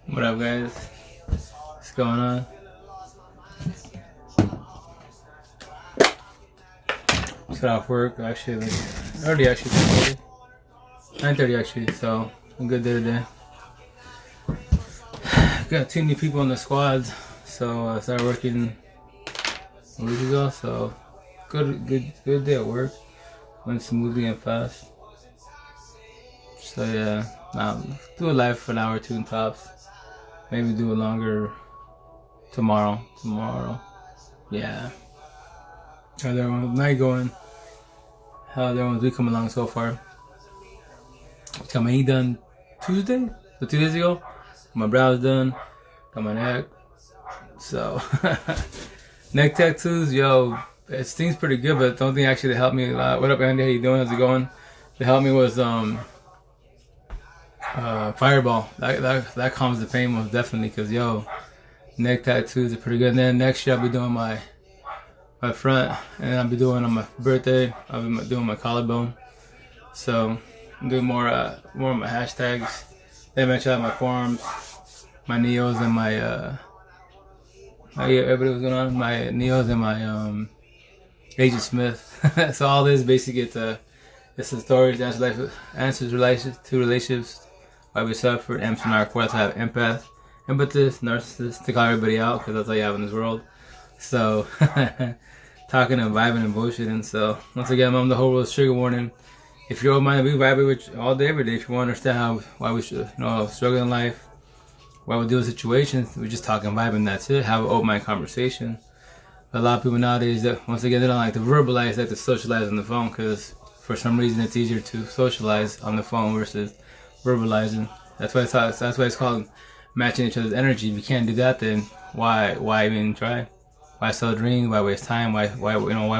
What up, guys? What's going on? Just got off work. Actually, already 9:30 actually. So a good day today. Got 2 new people on the squad, so I started working a week ago. So good day at work. Went smoothly and fast. So yeah, do a live for an hour or two in tops. Maybe do a longer tomorrow. Yeah. How's everyone's night going? How's everyone's week coming along so far? Got my knee done Tuesday? So 2 days ago. My brows done. Got my neck. So neck tattoos, yo, it stings pretty good, but the only thing actually that helped me a lot. What up, Andy? How you doing? How's it going? That helped me was Fireball. That calms the pain most definitely, cause yo, neck tattoos are pretty good. And then next year I'll be doing my front, and I'll be doing on my birthday. I'll be doing my collarbone. So I'm doing more of my hashtags. Then eventually I have my forearms, my neos, and my everybody was going on my neos and my Agent Smith. So all this basically it's the stories, answers to relationships, why we suffer, Emerson Narc, what I have empath, empathist, narcissist, to call everybody out because that's all you have in this world. So talking and vibing and bullshitting. So once again, I'm the whole world's trigger warning. If you're open-minded, we vibe with you all day, every day. If you want to understand why we should, struggle in life, why we deal with situations, we just talk and vibe, and that's it. Have an open-mind conversation. A lot of people nowadays, that once again, they don't like to verbalize, they like to socialize on the phone, because for some reason it's easier to socialize on the phone versus verbalizing. That's why it's called matching each other's energy. If you can't do that, then why even try? Why sell dreams? Why waste time? Why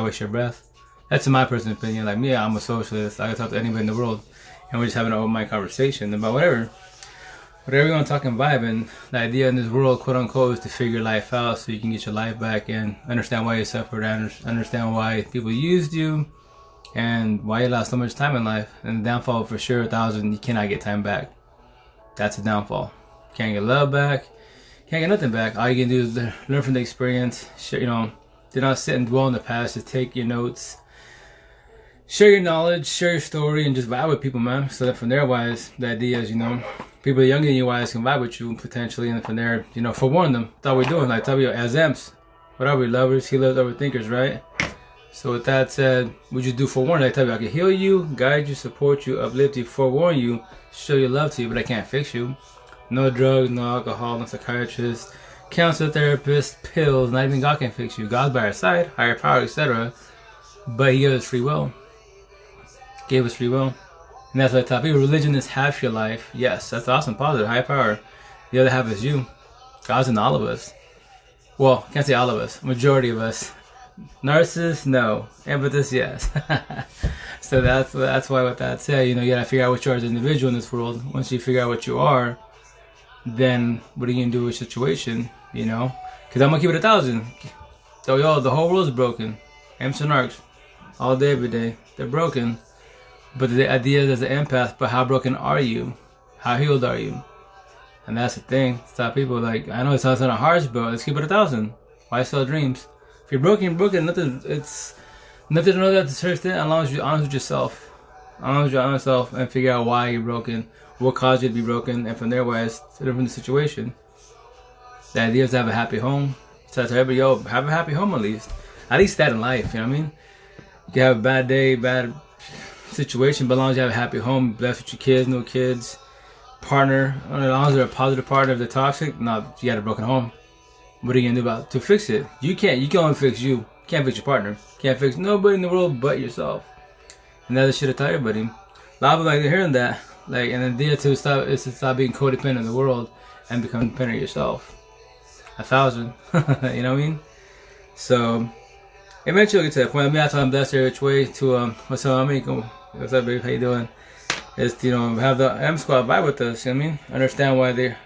waste your breath? That's in my personal opinion. Like me, I'm a socialist. I can talk to anybody in the world, and we're just having an open mic conversation about whatever you want to talk and vibe. And the idea in this world, quote unquote, is to figure life out so you can get your life back and understand why you suffered, understand why people used you, and why you lost so much time in life. And the downfall for sure, 1,000, you cannot get time back. That's a downfall. Can't get love back. Can't get nothing back. All you can do is learn from the experience. Do not sit and dwell in the past. Just take your notes. Share your knowledge, share your story, and just vibe with people, man. So that from there, wise, the idea is, people younger than you, wise, can vibe with you potentially, and from there, forewarn them. That's all we're doing. Like, tell you, as amps, what are we, lovers, healers, overthinkers, right? So with that said, we just do forewarn. I tell you, I can heal you, guide you, support you, uplift you, forewarn you, show your love to you, but I can't fix you. No drugs, no alcohol, no psychiatrist, counselor, therapist, pills. Not even God can fix you. God's by our side, higher power, etc. But He gave us free will. And that's what I tell people. Religion is half your life. Yes, that's awesome, positive, high power. The other half is you. God's in all of us. Well, can't say all of us. Majority of us. Narcissists, no. Empathist, yes. So that's why with that said, you gotta figure out what you are as an individual in this world. Once you figure out what you are, then what are you gonna do with the situation? Because I'm gonna keep it 1,000. So the whole world's broken. Emerson Narcs, all day, every day. They're broken. But the idea is as an empath, but how broken are you? How healed are you? And that's the thing. Stop people like, I know it sounds kind of harsh, but let's keep it 1,000. Why sell dreams? If you're broken, you're broken. It's nothing to know that to certain extent, as long as you're honest with yourself. And figure out why you're broken, what caused you to be broken, and from there, wise, to different situation. The idea is to have a happy home. So to everybody, have a happy home at least. At least that in life, you know what I mean? You can have a bad day, bad situation, but as long as you have a happy home, blessed with your kids, no kids, partner, as long as they're a positive partner. If they're toxic, no, you got a broken home. What are you gonna do about to fix it? You can only fix you. You can't fix your partner. Can't fix nobody in the world but yourself. And that's the shit I tell everybody. A lot of people like hearing that. Like, and the idea is to stop being codependent on the world and become independent of yourself. 1,000. You know what I mean? So eventually we'll get to that point. That's why I'm blessed every which way to what's up, amigo? What's up, babe? How you doing? Is to have the M Squad vibe with us. You know what I mean? Understand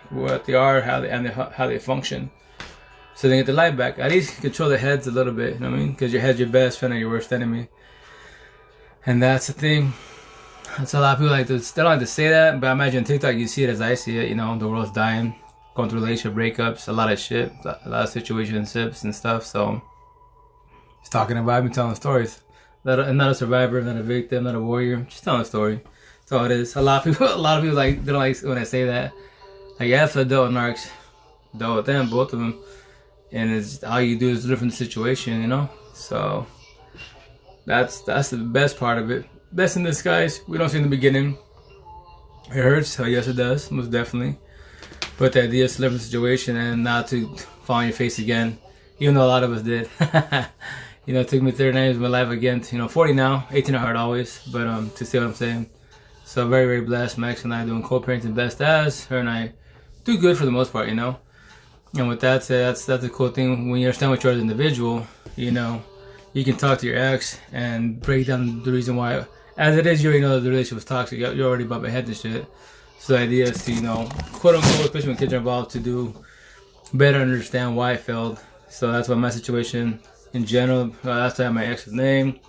what they are, how they function, so they get the life back. At least control their heads a little bit. You know what I mean? Because your head's your best friend or your worst enemy. And that's the thing. That's a lot of people they don't like to say that, but I imagine TikTok you see it as I see it. The world's dying. going through relationship breakups, a lot of shit, a lot of situationships and stuff. So just talking about me, telling stories. I'm not a survivor, not a victim, not a warrior. Just telling a story. That's all it is. A lot of people like they don't like when I say that. Like, yeah, for adult narcs, dealt with them, both of them, and it's all you do is live in the situation, you know. So that's the best part of it. Best in disguise. We don't see in the beginning. It hurts. Oh yes, it does. Most definitely. But the idea is to live in the situation and not to fall on your face again, even though a lot of us did. You know, it took me 39 years of my life again. To, 40 now, 18 at heart always. But to see what I'm saying. So very, very blessed. Max and I doing co-parenting best as. Her and I do good for the most part, you know. And with that said, that's a cool thing. When you understand what you are as an individual, you know, you can talk to your ex and break down the reason why. As it is, you already know the relationship was toxic. You're already bumping heads and shit. So the idea is to, quote unquote, especially when kids are involved, to do better understand why it failed. So that's why my situation in general, that's why my ex's name,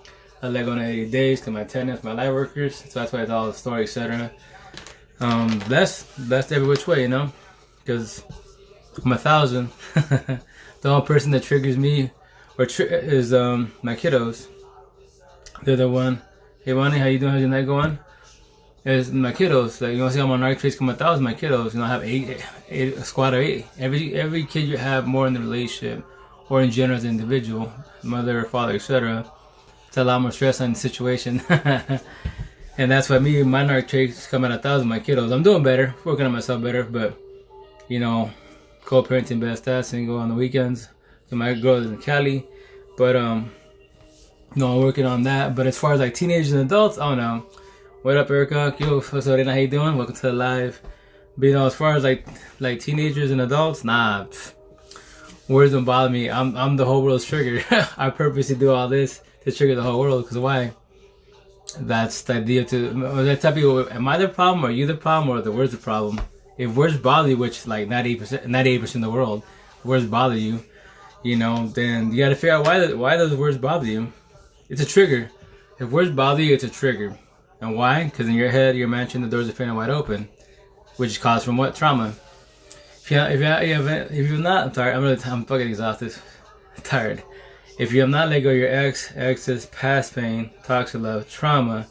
I let go in 80 days to my tenants, my light workers. So that's why it's all the story, etc. Best every which way, because I'm 1,000. The only person that triggers me is my kiddos. They're the one. Hey, Ronnie, how you doing? How's your night going? It's my kiddos. Like, you want to see how my narc traits come 1,000? My kiddos. I have eight, a squad of 8. Every kid you have more in the relationship, or in general as an individual, mother, father, etc. It's a lot more stress on the situation. And that's why my narc traits come at 1,000. My kiddos. I'm doing better, working on myself better, but co-parenting best as, single on the weekends. So my girl is in Cali, but I'm working on that. But as far as like teenagers and adults, I don't know. What up, Erica? Yo, what's up, Rena? How you doing? Welcome to the live. But as far as like teenagers and adults, nah, words don't bother me. I'm the whole world's trigger. I purposely do all this to trigger the whole world. Because why? That's the idea to. I tell people, am I the problem, or you the problem, or the words the problem? If words bother you, which like 98% of the world, words bother you, then you gotta figure out why those words bother you. It's a trigger. If words bother you, it's a trigger. And why? Because in your head, you're imagining the doors are fairly wide open, which is caused from what? Trauma. If you're not, I'm tired. I'm fucking exhausted, tired. If you have not let go of your ex's past pain, toxic love, trauma,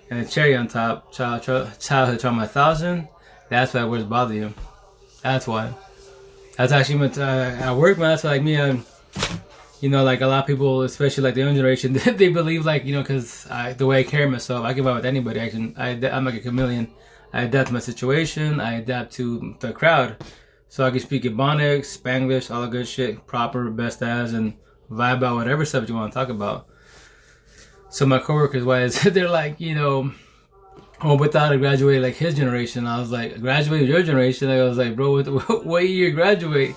and the cherry on top, childhood trauma 1,000. That's why words bother you. That's why. That's actually at work, man. That's why, like me, like a lot of people, especially like the young generation, they believe because the way I carry myself, I can vibe with anybody. I'm like a chameleon. I adapt to my situation. I adapt to the crowd. So I can speak Ebonics, Spanglish, all the good shit, proper, best as, and vibe about whatever subject you want to talk about. So my coworkers, they're like, oh, but thought I graduated like his generation. I was like, graduated your generation? I was like, bro, what year you graduate?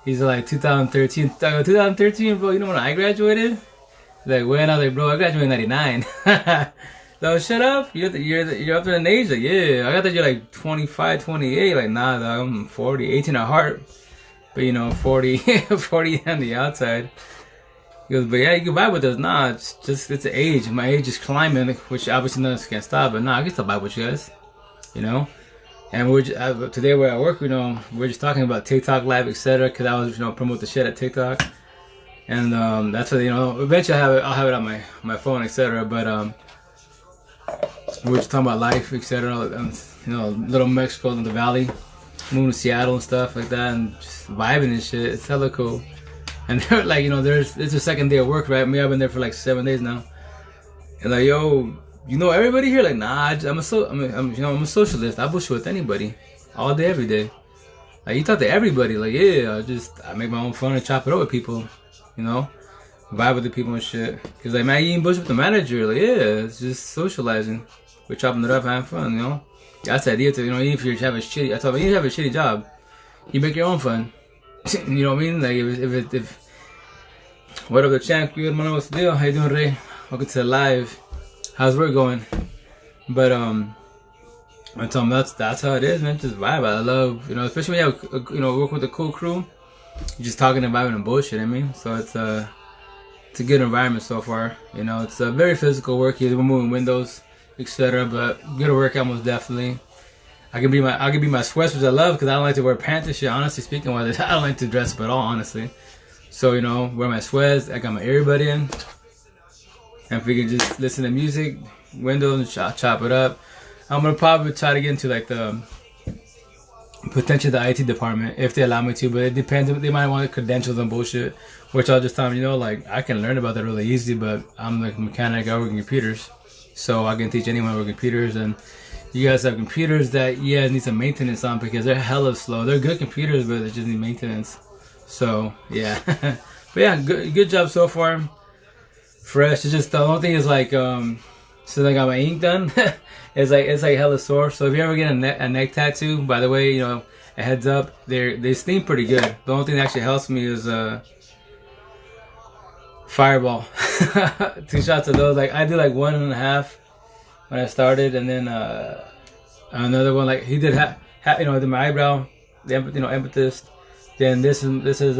He's like, 2013. I go, 2013, bro, you know when I graduated? He's like, when? I was like, bro, I graduated in 99. So shut up. You're up there in age. Like, yeah. I got that you're like 25, 28. Like, nah, dog, I'm 40, 18 at heart. But 40, 40 on the outside. He goes, but yeah, you can vibe with us. Nah, it's an age. My age is climbing, which obviously none of us can stop. But nah, I can still vibe with you guys. And we're today we're at work. We're just talking about TikTok live, etc. Because I was promote the shit at TikTok, and that's what eventually I'll have it on my phone, etc. But we're just talking about life, etc. Little Mexico in the valley, moving to Seattle and stuff like that, and just vibing and shit. It's hella cool. And they're like, it's the second day of work, right? I've been there for like 7 days now. And like, yo, everybody here? Like, nah, I'm a socialist. I bullshit with anybody, all day, every day. Like, you talk to everybody. Like, yeah, I make my own fun and chop it up with people. Vibe with the people and shit. Cause like, man, you ain't bullshit with the manager. Like, yeah, it's just socializing. We're chopping it up, having fun. That's the idea. Even if you have a shitty, I told me, even if you have a shitty job, you make your own fun. You know what I mean? Like, if what up, the champ? Good morning, what's the deal? How you doing, Ray? Welcome to the live. How's work going? But I told him that's how it is, man. Just vibe. I love, especially when you have work with a cool crew. You're just talking and vibing and bullshit. So it's a good environment so far. It's a very physical work. You're removing windows, etc. But good workout most definitely. I can be my sweats, which I love because I don't like to wear pants and shit. Honestly speaking, I don't like to dress up at all, honestly. So you know, wear my sweats. I got my earbud in, and if we can just listen to music, windows, and chop it up. I'm gonna probably try to get into like the potentially the IT department if they allow me to, but it depends. They might want credentials and bullshit, which I'll just tell them, you know, like I can learn about that really easy, but I'm like a mechanic. I work in computers, so I can teach anyone to work computers. And you guys have computers that need some maintenance on because they're hella slow. They're good computers, but they just need maintenance. So yeah, but yeah, good job so far. Fresh. It's just the only thing is like since I got my ink done, it's like hella sore. So if you ever get a neck tattoo, by the way, you know, a heads up, they steam pretty good. The only thing that actually helps me is Fireball. 2 shots of those. Like I do like 1.5 when I started, and then another one like he did you know, I did my eyebrow, the Empathist. Then this is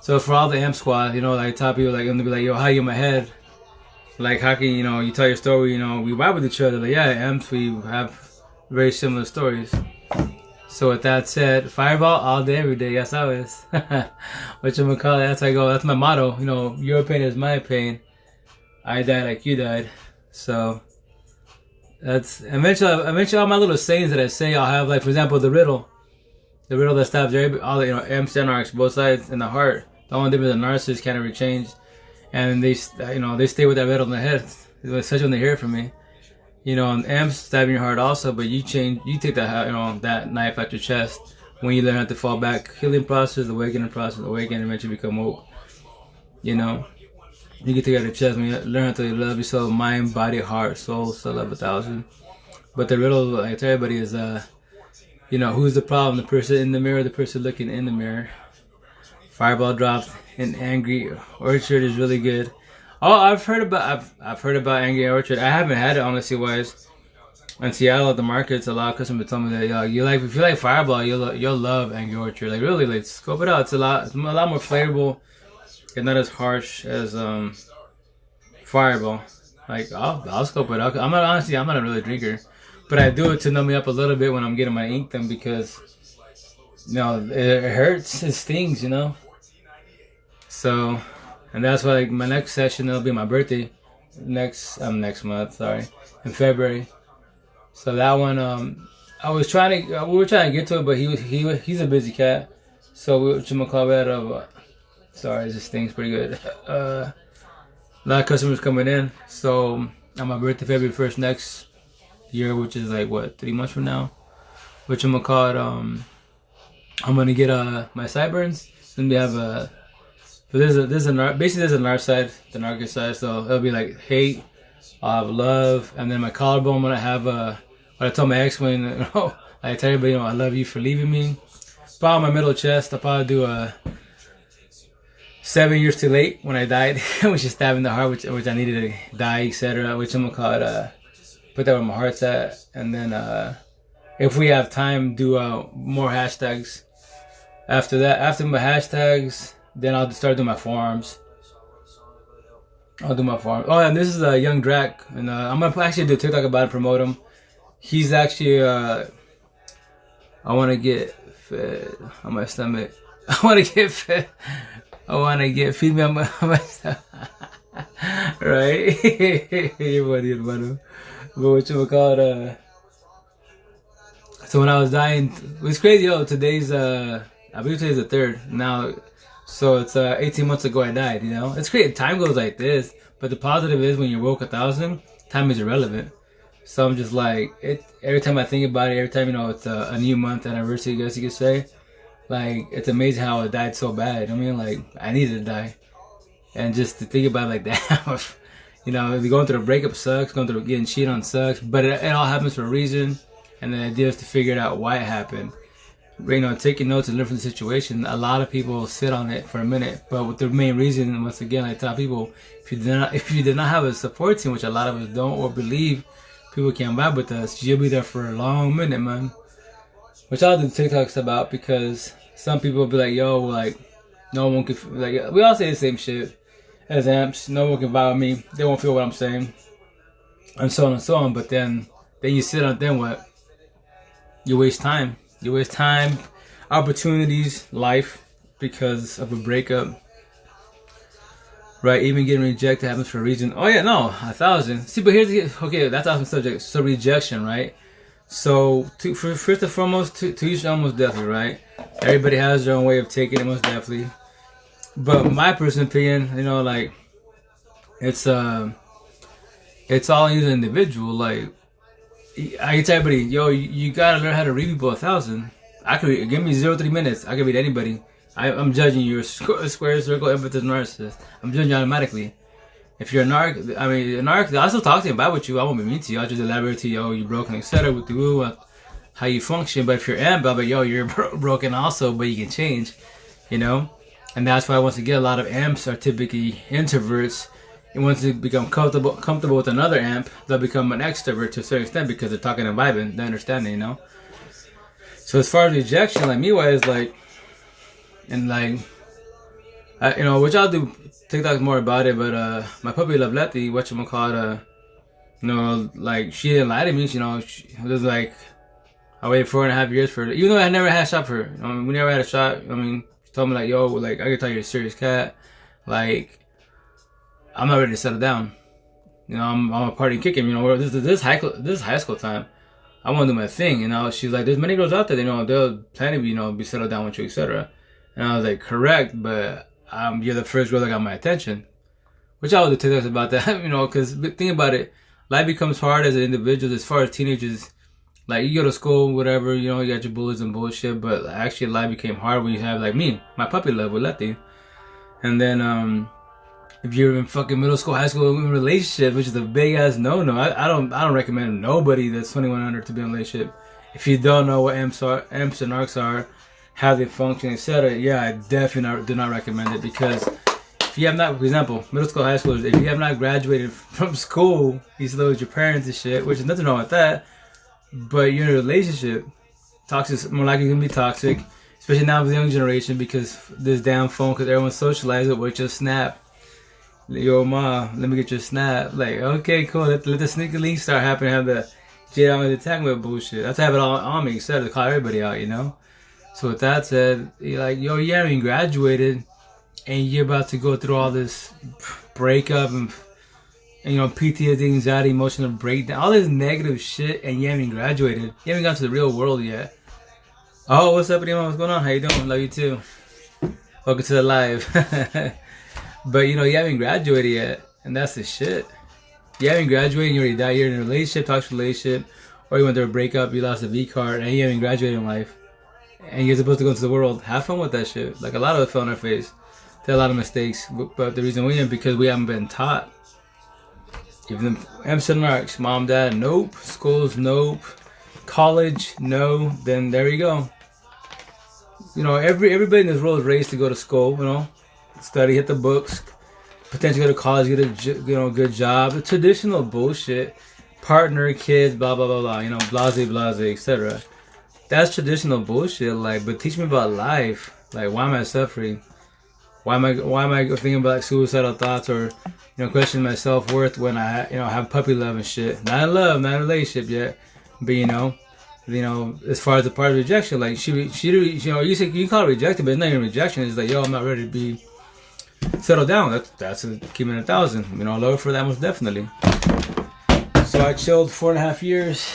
so for all the amp squad, you know, like top people like gonna be like, yo, how you in my head? Like how can you tell your story? You know, we vibe with each other. Like yeah, amps, we have very similar stories. So with that said, Fireball all day, every day. Yes, always. What you gonna call it? That's how I go. That's my motto. You know, your pain is my pain. I died like you died. So that's eventually all my little sayings that I say. I'll have like, for example, the riddle that stabs all the amps and arcs, both sides in the heart. The only difference, the narcissist can't ever change, and they stay with that riddle in the head, especially when they hear it from me. You know, and amps stab in your heart also, but you take that that knife out your chest when you learn how to fall back. Healing process, awakening process, awaken, and eventually become woke. You know, you can take it out your chest when you learn how to love yourself, mind, body, heart, soul, love 1,000. But the riddle, like to everybody, is you know, who's the problem? The person in the mirror, the person looking in the mirror. Fireball drops in Angry Orchard is really good. Oh, I've heard about Angry Orchard. I haven't had it honestly wise. In Seattle at the markets, a lot of customers tell me that if you like Fireball, you'll love Angry Orchard. Like really, like scope it out. It's a lot more flavorful and not as harsh as Fireball. Like I'll scope it out. I'm not a really drinker, but I do it to numb me up a little bit when I'm getting my ink done because it hurts, it stings, you know. So. And that's why like my next session, it'll be my birthday next month, sorry, in February. So that one, we were trying to get to it, but he's a busy cat. So we sorry, this thing's pretty good. A lot of customers coming in. So on my birthday, February 1st next year, which is like what, 3 months from now. I'm gonna get my sideburns. Then we have but there's a narc side, the narcissist side. So it'll be like hate, I'll have love, and then my collarbone. I'm gonna have what I told my ex when I tell everybody, I love you for leaving me. Probably my middle chest. I'll probably do 7 years too late when I died, which is stabbing the heart, which I needed to die, etc. Which I'm gonna call it. Put that where my heart's at, and then if we have time, do more hashtags. After that, after my hashtags. Then I'll start doing my forearms. I'll do my forearms. Oh, and this is a young Drac, and I'm gonna actually do a TikTok about it, promote him. He's actually I want to get fed on my stomach. I want to get fed. Feed me on my stomach. Right? Your buddy, hermano. But what you call it? So when I was dying, it was crazy. Today's I believe today's the 3rd now. So it's 18 months ago I died, you know? It's crazy. Time goes like this, but the positive is when you're woke 1,000, time is irrelevant. So I'm just like, every time I think about it, every time, it's a new month anniversary, I guess you could say, like, it's amazing how I died so bad. I mean, like, I needed to die. And just to think about it like that, going through a breakup sucks, going through getting cheated on sucks, but it all happens for a reason, and the idea is to figure out why it happened. Taking notes and learn from the situation. A lot of people sit on it for a minute, but with the main reason, once again, I tell people, if you did not have a support team, which a lot of us don't or believe, people can't vibe with us, you'll be there for a long minute, man. Which I'll do TikToks about because some people will be like, yo, like, no one can, like, we all say the same shit as amps. No one can vibe with me. They won't feel what I'm saying, and so on and so on. But then you sit on, then what? you waste time. You waste time, opportunities, life because of a breakup. Right, even getting rejected happens for a reason. Oh yeah, no, 1,000. See, but here's the okay. That's awesome subject. So rejection, right? So first and foremost, to each almost definitely, right? Everybody has their own way of taking it, most definitely. But my personal opinion, you know, like it's all in the individual. Like I can tell everybody, yo, you gotta learn how to read people 1,000. I could give me 0 3 minutes. I can read anybody. I'm judging you. Square circle, emphasis, narcissist. I'm judging you automatically. If you're a narc, I mean, a narc, I'll still talk to you about with you. I won't be mean to you. I'll just elaborate to you, oh, you're broken, etc. with the how you function. But if you're amp, I'll be, yo, you're broken also, but you can change, you know? And that's why, once again, a lot of amps are typically introverts. And once they become comfortable with another amp, they'll become an extrovert to a certain extent because they're talking and vibing, they're understanding, you know? So as far as rejection, like me-wise, like, and like, you know, which I'll do TikToks more about it, but my puppy Loveleti, whatchamacallit, you know, like, she didn't lie to me, you know, it was like, I waited 4.5 years for her, even though I never had a shot for her. I mean, we never had a shot. I mean, she told me, like, yo, like, I can tell you're a serious cat, like, I'm not ready to settle down. You know, I'm a party kicking, you know, this is high school time. I want to do my thing, you know. She's like, there's many girls out there, you know, they'll plan to be, you know, be settled down with you, etc. And I was like, correct, but you're the first girl that got my attention. Which I would do TikToks about that, you know, because think about it, life becomes hard as an individual. As far as teenagers, like, you go to school, whatever, you know, you got your bullies and bullshit, but actually life became hard when you have, like me, my puppy love with Letty. And then, if you're in fucking middle school, high school, in a relationship, which is a big ass no. I don't recommend nobody that's 21 under to be in a relationship. If you don't know what amps and arcs are, how they function, etc. Yeah, I definitely do not recommend it, because if you have not, for example, middle school, high school, if you have not graduated from school, you still live with your parents and shit, which is nothing wrong with that. But you're in a relationship, toxic, more likely going to be toxic, especially now with the young generation, because this damn phone, because everyone's socialized with just snap. Yo, ma, let me get your snap. Like, okay, cool. Let the sneaker link start happening. Have the jet on the tag with bullshit. That's have it all on me, instead of to call everybody out, you know. So with that said, you're like, yo, you haven't graduated, and you're about to go through all this breakup and you know, PTSD, anxiety, emotional breakdown, all this negative shit, and you haven't graduated. You haven't gotten to the real world yet. Oh, what's up, everyone? What's going on? How you doing? Love you too. Welcome to the live. But you know, you haven't graduated yet, and that's the shit. You haven't graduated, you already died. You're in a relationship, toxic relationship, or you went through a breakup, you lost a V card, and you haven't graduated in life. And you're supposed to go into the world. Have fun with that shit. Like, a lot of it fell on our face. There are a lot of mistakes, but the reason we didn't, because we haven't been taught. Even the Emerson marks, mom, dad, nope. Schools, nope. College, no. Then there you go. You know, everybody in this world is raised to go to school, you know, study, hit the books, potentially go to college, get a good job. The traditional bullshit, partner, kids, blah blah blah blah. You know, blase, etc. That's traditional bullshit. Like, but teach me about life. Like, why am I suffering? Why am I thinking about like suicidal thoughts, or questioning my self-worth when I have puppy love and shit? Not in love, not in a relationship yet, but as far as the part of rejection, like she you say you call it rejected, but it's not even rejection. It's like, yo, I'm not ready to be settled down. That's keeping it 1,000. I love her for that, most definitely. So I chilled 4.5 years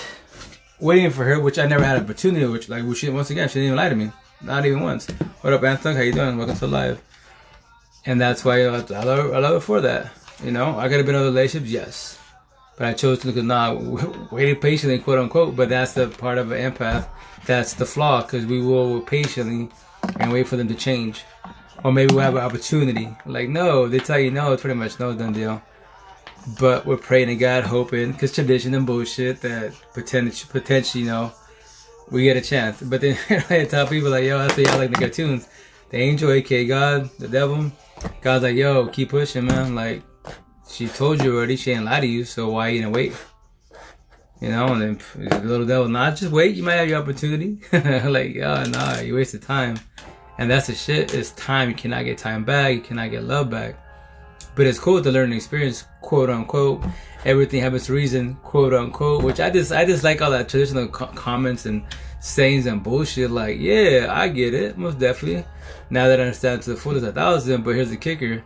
waiting for her, which I never had an opportunity. Which she once again, she didn't even lie to me, not even once. What up, Anthony? How you doing? Welcome to live. And that's why I love her for that. I could have been in other relationships, yes. But I chose to waited patiently, quote unquote. But that's the part of an empath. That's the flaw, because we will wait patiently and wait for them to change. Or maybe we'll have an opportunity. Like, no, they tell you no, it's pretty much no, done deal. But we're praying to God, hoping, because tradition and bullshit, that potentially, we get a chance. But then I tell people, like, yo, that's what y'all like the cartoons. The angel, aka God, the devil. God's like, yo, keep pushing, man. Like, she told you already, she ain't lie to you, so why you gonna wait? And then the little devil, nah, just wait, you might have your opportunity. Like, nah, you wasted time. And that's the shit, it's time. You cannot get time back, you cannot get love back. But it's cool to learn the experience, quote unquote. Everything happens for a reason, quote unquote. Which I just like all that traditional comments and sayings and bullshit. Like, yeah, I get it, most definitely. Now that I understand to the fullest 1,000. But here's the kicker: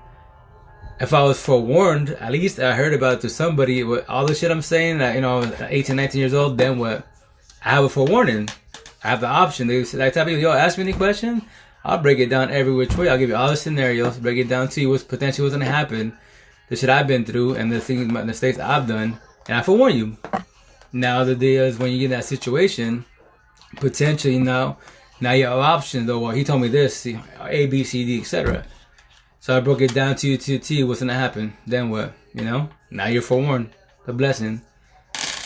if I was forewarned, at least I heard about it to somebody. With all the shit I'm saying, that, I was 18, 19 years old. Then what? I have a forewarning. I have the option. They say, like, tell people, yo, ask me any question. I'll break it down every which way. I'll give you all the scenarios, break it down to you what's potentially what's gonna happen, the shit I've been through, and the things, the mistakes I've done, and I forewarn you. Now the deal is when you get in that situation, potentially now you have options. Though, well, he told me this, A, B, C, D, etc. So I broke it down to you to T. What's gonna happen? Then what? Now you're forewarned. A blessing.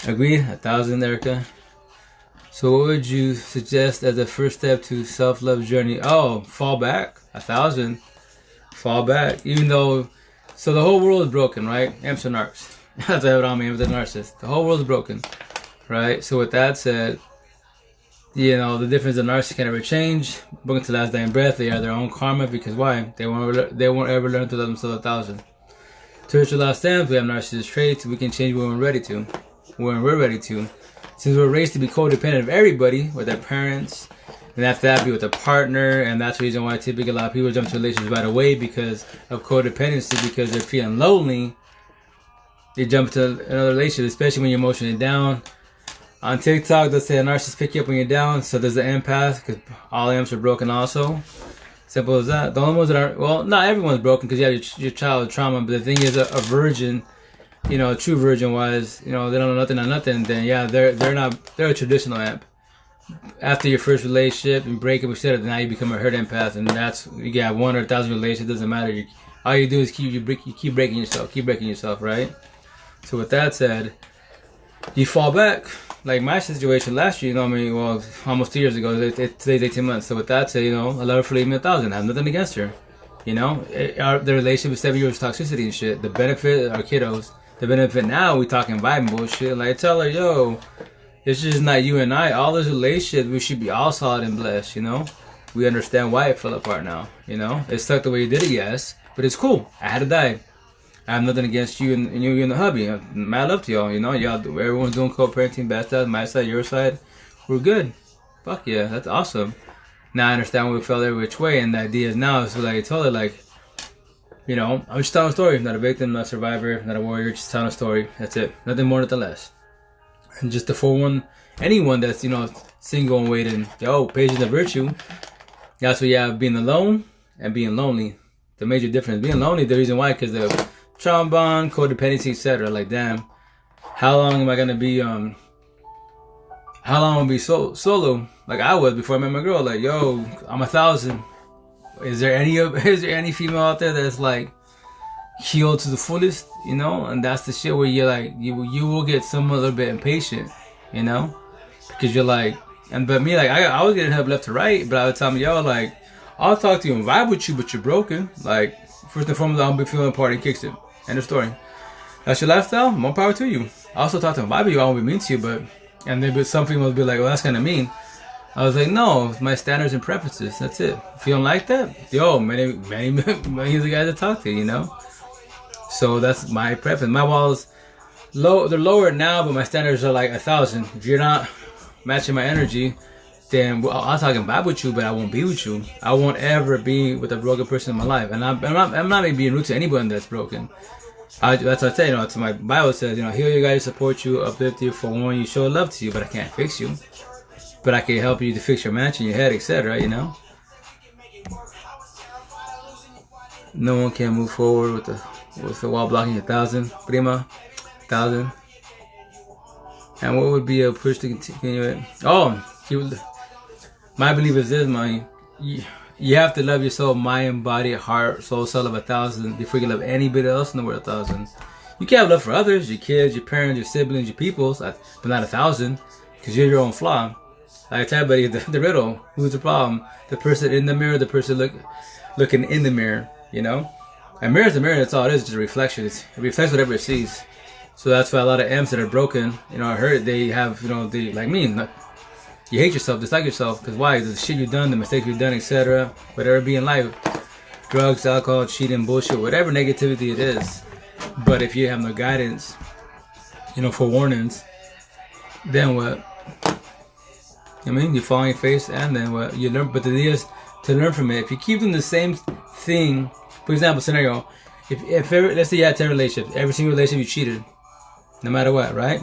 Agreed? 1,000, Erica. So what would you suggest as a first step to self-love journey? Oh, fall back. 1,000. Fall back. Even though, so the whole world is broken, right? Am's a narc. That's what I have it on me. I'm a narcissist. The whole world is broken, right? So with that said, the difference in narcissists can never change. Broken to the last dying breath. They are their own karma because why? They won't ever learn to love themselves 1,000. Towards your last stand, we have narcissist traits. We can change when we're ready to. When we're ready to. Since we're raised to be codependent of everybody, with their parents, and after that be with a partner, and that's the reason why typically a lot of people jump to relationships right away because of codependency, because they're feeling lonely. They jump to another relationship, especially when you're emotionally down. On TikTok, they'll say a narcissist pick you up when you're down, so there's an empath, because all amps are broken also. Simple as that. The only ones that are, well, not everyone's broken because you have your childhood trauma, but the thing is, a virgin, a true virgin wise, they don't know nothing on nothing, then yeah, they're a traditional amp. After your first relationship and breakup, etc., now you become a hurt empath, and that's, you got 1 or 1,000 relationships, doesn't matter. All you do is keep breaking yourself, right? So with that said, you fall back. Like my situation last year, well, almost 2 years ago, today's 18 months. So with that said, I love her for leaving me 1,000. I have nothing against her. The relationship with 7 years of toxicity and shit. The benefit, our kiddos. The benefit now, we talking vibe bullshit. Like, tell her, yo, it's just not you and I. All those relationships, we should be all solid and blessed, We understand why it fell apart now, It sucked the way you did it, yes. But it's cool. I had to die. I have nothing against you and you and the hubby. Mad love to y'all, Y'all, everyone's doing co-parenting, best side, my side, your side. We're good. Fuck yeah, that's awesome. Now I understand why we fell every which way, and the idea is now, so like I told her, like, I'm just telling a story. Not a victim, not a survivor, not a warrior, just telling a story. That's it. Nothing more, nothing less. And just to forewarn anyone that's, single and waiting, patience and virtue. That's what you have, being alone and being lonely. The major difference. Being lonely, the reason why, because the trauma bond, codependency, etc. Like, damn, how long am I gonna be solo? Like I was before I met my girl. Like, yo, I'm 1,000. Is there any female out there that's like healed to the fullest, And that's the shit where you're like, you will get some a little bit impatient, because you're like, but me, like, I was getting help left to right, but I would tell me, yo, like, I'll talk to you and vibe with you, but you're broken. Like, first and foremost, I'll be feeling party kicks it. End of story. That's your lifestyle. More power to you. I also talk to them, vibe with you. I won't be mean to you, and then some people will be like, well, that's kind of mean. I was like, no, it's my standards and preferences. That's it. If you don't like that, yo, many millions of guys to talk to, So that's my preference. My walls, they're lower now, but my standards are like 1,000. If you're not matching my energy, then I'll talk and vibe with you, but I won't be with you. I won't ever be with a broken person in my life, and I'm not being rude to anyone that's broken. That's what I say. To my Bible says, heal you guys, support you, uplift you, forewarn you, show love to you, but I can't fix you. But I can help you to fix your match in your head, etc. No one can move forward with the wall blocking 1,000. Prima, 1,000. And what would be a push to continue it? Oh, my belief is this, man. You have to love yourself, mind, body, heart, soul, soul of 1,000 before you can love anybody else in the world 1,000. You can have love for others, your kids, your parents, your siblings, your peoples, but not 1,000, because you're your own flaw. Like I tell everybody, the riddle, who's the problem? The person in the mirror, the person looking in the mirror, A mirror's a mirror, that's all it is, just a reflection. It reflects whatever it sees. So that's why a lot of amps that are broken, I heard they have, they, like me, you hate yourself, dislike yourself, because why? The shit you've done, the mistakes you've done, etc. Whatever be in life. drugs, alcohol, cheating, bullshit, whatever negativity it is. But if you have no guidance, for warnings, then what? I mean, you fall on your face, and then what? You learn. But the idea is to learn from it. If you keep doing the same thing, for example, scenario, if let's say you had 10 relationships, every single relationship you cheated, no matter what, right?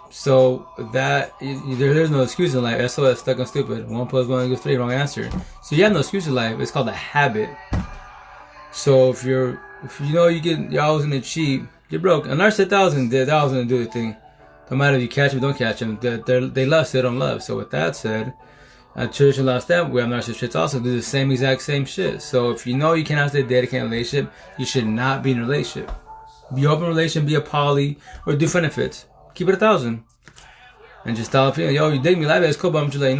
So that there's no excuse in life. That's why it's stuck on stupid. 1 + 1 = 3. Wrong answer. So you have no excuse in life. It's called a habit. So if you're always gonna cheat, you're broke. And there's 1,000, they're always gonna do the thing. No matter if you catch them or don't catch them, they love, so they don't love. So with that said, at traditional last step, we have narcissists also do the same shit. So if you know you cannot stay dedicated in a relationship, you should not be in a relationship. Be open relationship, be a poly, or do benefits. Keep it 1,000. And just tell people, yo, you dig me, like it's cool, but I'm just like,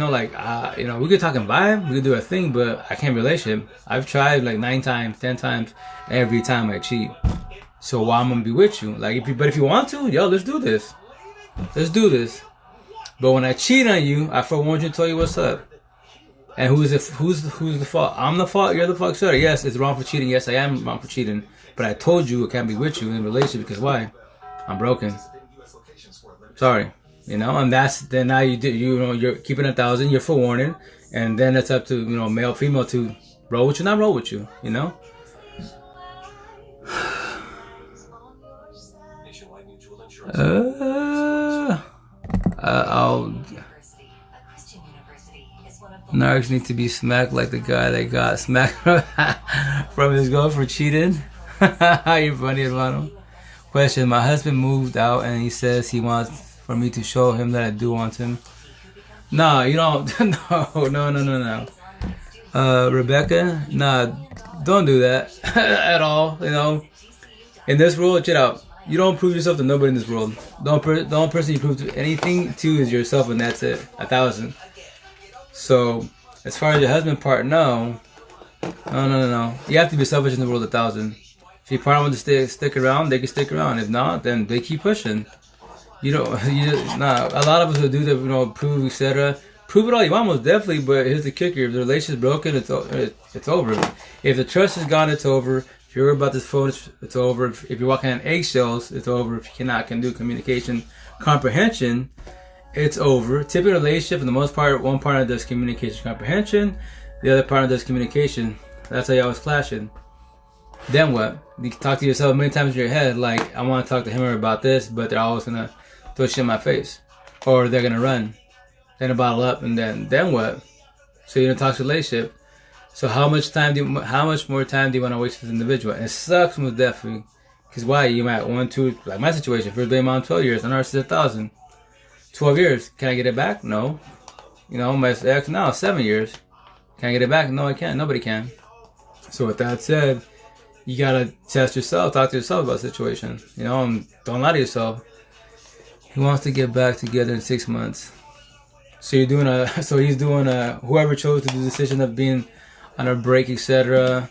we could talk and vibe, we could do a thing, but I can't relationship. I've tried like 9 times, 10 times, every time I cheat. So why I'm gonna be with you? But if you want to, yo, let's do this. Let's do this. But when I cheat on you, I forewarned you to tell you what's up. And who's the fault? I'm the fault, you're the fault, sir. Yes, it's wrong for cheating. Yes, I am wrong for cheating. But I told you I can't be with you in a relationship because why? I'm broken. Sorry. And then now you're keeping 1,000, you're forewarning, and then it's up to, male, female to roll with you, not roll with you, Narcs need to be smacked like the guy that got smacked from his girl for cheating. You're funny, hermano. Question: my husband moved out and he says he wants for me to show him that I do want him. No, you don't. No. Rebecca, nah, don't do that at all. In this world, check out. You don't prove yourself to nobody in this world. The only person you prove to anything to is yourself, and that's it. 1,000. So, as far as your husband part, no. You have to be selfish in the world. 1,000. If your partner wants to stick around, they can stick around. If not, then they keep pushing. A lot of us will do that, prove, etc. Prove it all you want, most definitely, but here's the kicker. If the relationship's broken, it's over. If the trust is gone, it's over. If you're about this phone, it's over. If you're walking on eggshells, it's over. If you can do communication comprehension, it's over. Typical relationship, for the most part, one partner does communication comprehension, the other partner does communication. That's how you always clashing. Then what? You can talk to yourself many times in your head, like, I want to talk to him or about this, but they're always going to throw shit in my face. Or they're going to run. Then a bottle up, and then what? So you're in a toxic relationship. So how much more time do you want to waste with this individual? And it sucks most definitely. Because why? You might like my situation, first baby mom 12 years, and ours is 1,000. 12 years. Can I get it back? No. My ex now 7 years. Can I get it back? No, I can't. Nobody can. So with that said, you gotta test yourself, talk to yourself about the situation. And don't lie to yourself. He wants to get back together in 6 months. So he's doing whoever chose to do the decision of being on a break, etc.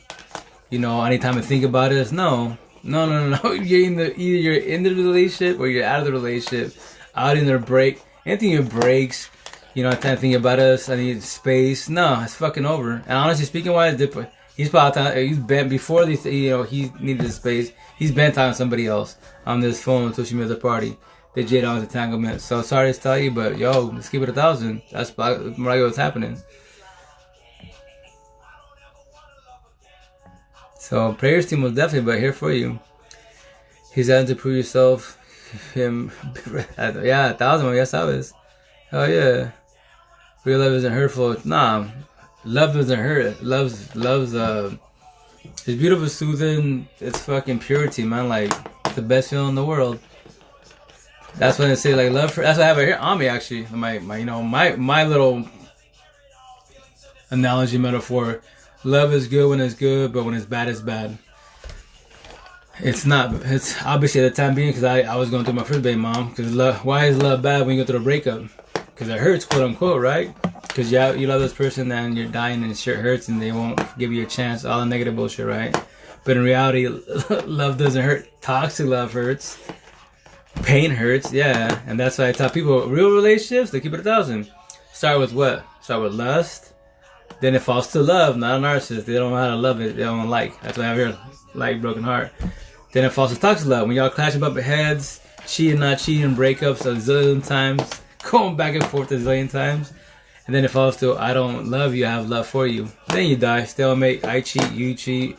Anytime I think about it, no. You're either you're in the relationship or you're out of the relationship. Out in their break. Anything that breaks, I can't think about us. I need space. No, it's fucking over. And honestly speaking, he's been before this. He needed the space. He's been talking to somebody else on this phone until she missed the party. They jaded on his entanglement. So sorry to tell you, but yo, let's keep it 1,000. That's what's happening. So prayers team was definitely, but here for you. He's having to prove yourself. Him, yeah, 1,000. Yes, I was. Hell yeah. Real love isn't hurtful. Nah, love doesn't hurt. Love's it's beautiful, soothing. It's fucking purity, man. Like the best feeling in the world. That's when they say like love. That's what I have right here on me actually. My little analogy metaphor. Love is good when it's good, but when it's bad, it's bad. It's not. It's obviously at the time being because I was going through my first baby mom. Because why is love bad when you go through a breakup? Because it hurts, quote unquote, right? Because you love this person and you're dying and shit hurts and they won't give you a chance. All the negative bullshit, right? But in reality, love doesn't hurt. Toxic love hurts. Pain hurts, yeah. And that's why I tell people real relationships, they keep it 1,000. Start with what? Start with lust, Then it falls to love, not a narcissist. They don't know how to love it. They don't like. That's why I have here like broken heart. Then it falls to toxic love. When y'all clash about your heads, cheating, not cheating, breakups a zillion times, going back and forth a zillion times. And then it falls to I don't love you, I have love for you. Then you die. Stalemate. I cheat, you cheat.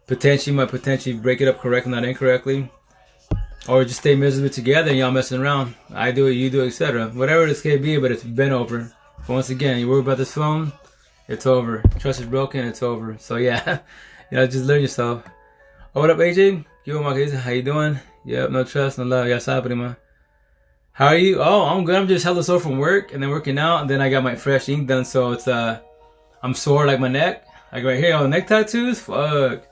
Potentially might potentially break it up correctly, not incorrectly. Or just stay miserably together and y'all messing around. I do it, you do it, etc. Whatever this can be, but it's been over. But once again, you worry about this phone, it's over. Trust is broken, it's over. So yeah, just learn yourself. Oh, what up, AJ? Yo, Marquez, how you doing? Yep, no trust, no love. Ya sabe, prima. How are you? Oh, I'm good. I'm just hella sore from work and then working out. And then I got my fresh ink done, so it's I'm sore like my neck. Like right here, neck tattoos. Fuck.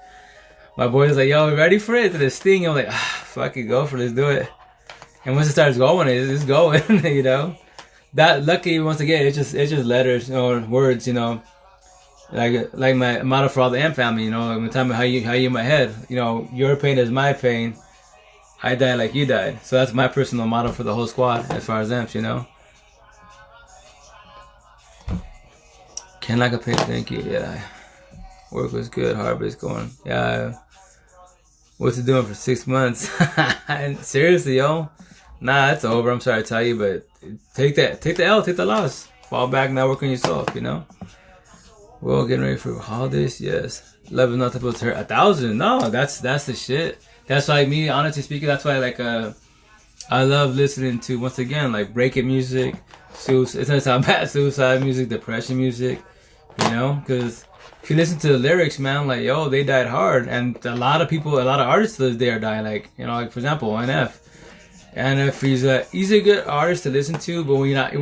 My boy's like, yo, ready for it? To the sting. I'm like, fuck it, go for it, let's do it. And once it starts going, it's going, That lucky, once again, it's just letters or words, Like my motto for all the M family, like my time how you in my head, your pain is my pain. I died like you died. So that's my personal motto for the whole squad as far as amps, Can like a pay, thank you. Yeah. Work was good, harvest going. Yeah. What's it doing for 6 months? Seriously, yo. Nah, it's over. I'm sorry to tell you, but take the L, take the loss. Fall back, now work on yourself, Well, getting ready for holidays, yes. Love is not supposed to hurt. 1,000? No, that's the shit. That's why me, honestly speaking, that's why I love listening to, once again, like breaking music, it's not sound bad, suicide music, depression music, because if you listen to the lyrics, man, like, yo, they died hard. And a lot of artists to this day are dying. Like, like, for example, NF. NF, he's a good artist to listen to, but when we're not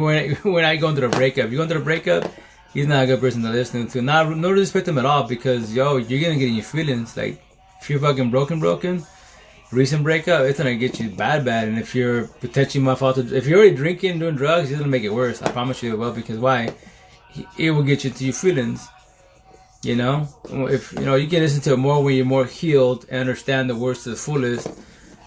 going through a breakup. You're going through a breakup, he's not a good person to listen to. No respect him at all, because, yo, you're going to get in your feelings. Like, if you're fucking broken, recent breakup, it's going to get you bad. And if you're potentially if you're already drinking, doing drugs, it's going to make it worse. I promise you it will, because why? It will get you to your feelings. If you can listen to it more when you're more healed and understand the words to the fullest,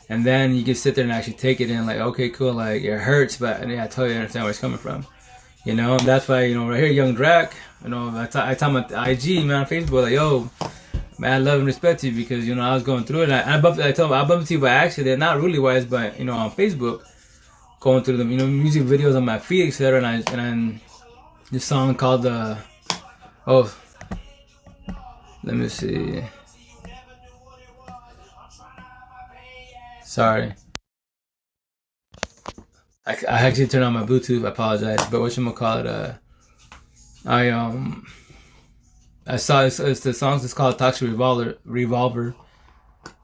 and then you can sit there and actually take it in, like, okay, cool, like, it hurts, but I totally understand where it's coming from, and that's why, right here, Young Drac, I tell my IG, man, on Facebook, like, yo, man, I love and respect you, because, I was going through it, and I bumped into you by accident, not really wise, but, on Facebook, going through the, music videos on my feed, etc., and this song called, let me see. Sorry. I actually turned on my Bluetooth. I apologize. But whatchamacallit, I saw it's the song is called Toxic Revolver.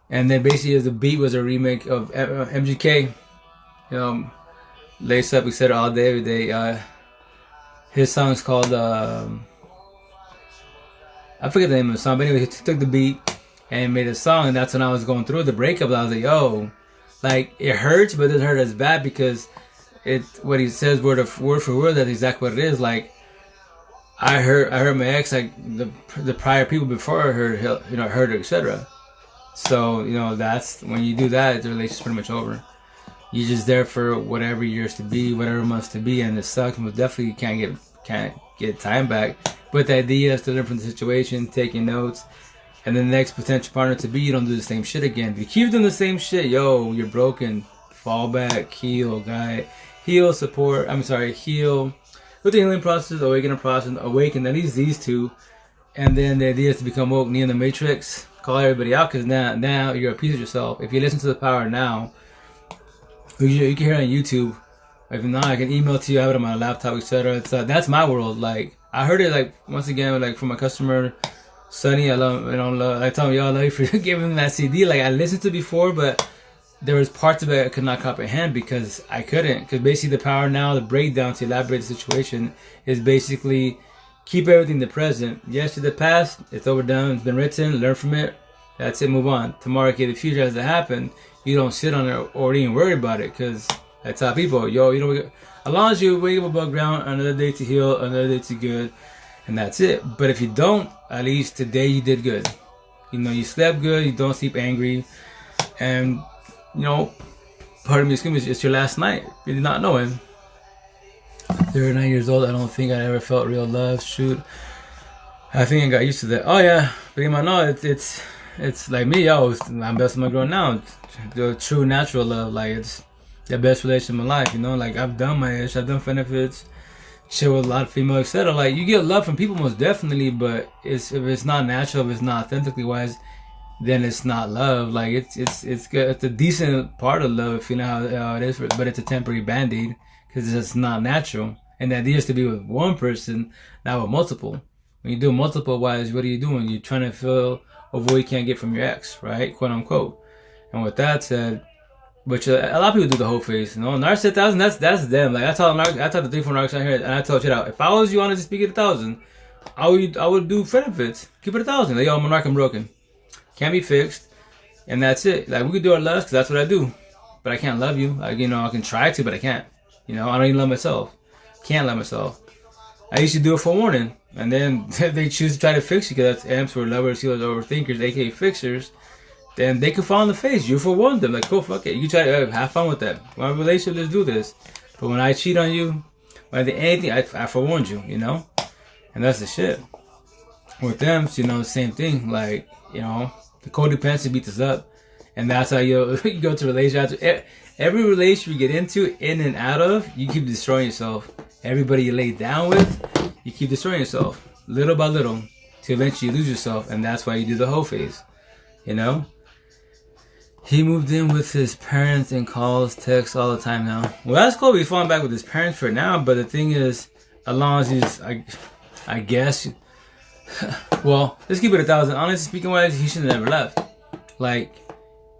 And then basically the beat was a remake of MGK. Lace Up, etc. all day, every day. His song is called I forget the name of the song, but anyway, he took the beat and made a song, and that's when I was going through the breakup. I was like, yo, like, it hurts, but it doesn't hurt as bad, because what he says word for word, that's exactly what it is. Like, I heard my ex, like the prior people before I heard her, etc. So that's when you do that, the relationship's pretty much over. You're just there for whatever years to be, whatever months to be, and it sucks. But definitely you can't get time back. But the idea is to learn from the situation, taking notes, and then the next potential partner to be, you don't do the same shit again. If you keep doing the same shit, yo, you're broken. Fall back, heal, guy, heal, support. Heal with the healing process, awaken at least these two, and then the idea is to become woke. Neo in the Matrix, call everybody out, because now you're a piece of yourself. If you listen to the power now, you can hear it on YouTube. If not, I can email to you. I have it on my laptop, etc. That's my world. Like, I heard it, like, once again, like, from my customer, Sonny. I love, I tell him, yo, I love you for giving me that CD. Like, I listened to it before, but there was parts of it I could not comprehend because I couldn't. Because basically the power now, the breakdown to elaborate the situation is basically keep everything in the present. Yes, to the past, it's overdone, it's been written, learn from it. That's it, move on. Tomorrow, okay, the future has to happen. You don't sit on it or even worry about it, because that's how people, as long as you wake up above ground, another day to heal, another day to good, and that's it. But if you don't, at least today you did good. You slept good, you don't sleep angry, and, pardon me, excuse me, it's your last night. You did not know him. 39 years old, I don't think I ever felt real love. Shoot. I think I got used to that. Oh yeah, but you know, no, it's like me, yo. I'm best with my girl now. It's the true natural love, like it's the best relationship in my life. You know, like I've done my ish, I've done benefits, chill with a lot of female, etc. Like you get love from people most definitely, but if it's not natural, if it's not authentically wise, then it's not love. Like it's good. It's a decent part of love if you know how it is, but it's a temporary band-aid because it's not natural. And the idea is to be with one person, not with multiple. When you do multiple wise, what are you doing? You're trying to fill a void you can't get from your ex, right? Quote unquote. And with that said, which a lot of people do the whole face, you know. Narc 1,000, that's them. Like I told the 3 4 narcs out here, and I told you out. If I was you, honestly speak at 1,000, I would do benefits. Keep it 1,000. Like yo, I'm a narc, I'm broken. Can't be fixed, and that's it. Like we could do our loves, cause that's what I do. But I can't love you. Like you know, I can try to, but I can't. You know, I don't even love myself. Can't love myself. I used to do it for warning, and then they choose to try to fix you because that's amps for lovers, healers, overthinkers, aka fixers. Then they can fall in the face. You forewarned them. Like, cool, fuck it. You try to have fun with that. My relationship, let's do this. But when I cheat on you, when I did anything, I forewarned you, you know? And that's the shit. With them, you know, the same thing. Like, you know, the codependency beats us up. And that's how you go to relationships. Every relationship you get into, in and out of, you keep destroying yourself. Everybody you lay down with, you keep destroying yourself. Little by little. Till eventually you lose yourself. And that's why you do the whole phase. You know? He moved in with his parents and calls, texts all the time now. Well, that's cool. He's falling back with his parents for now. But the thing is, as long as he's, I guess, well, let's keep it 1,000. Honestly speaking wise, he should have never left. Like,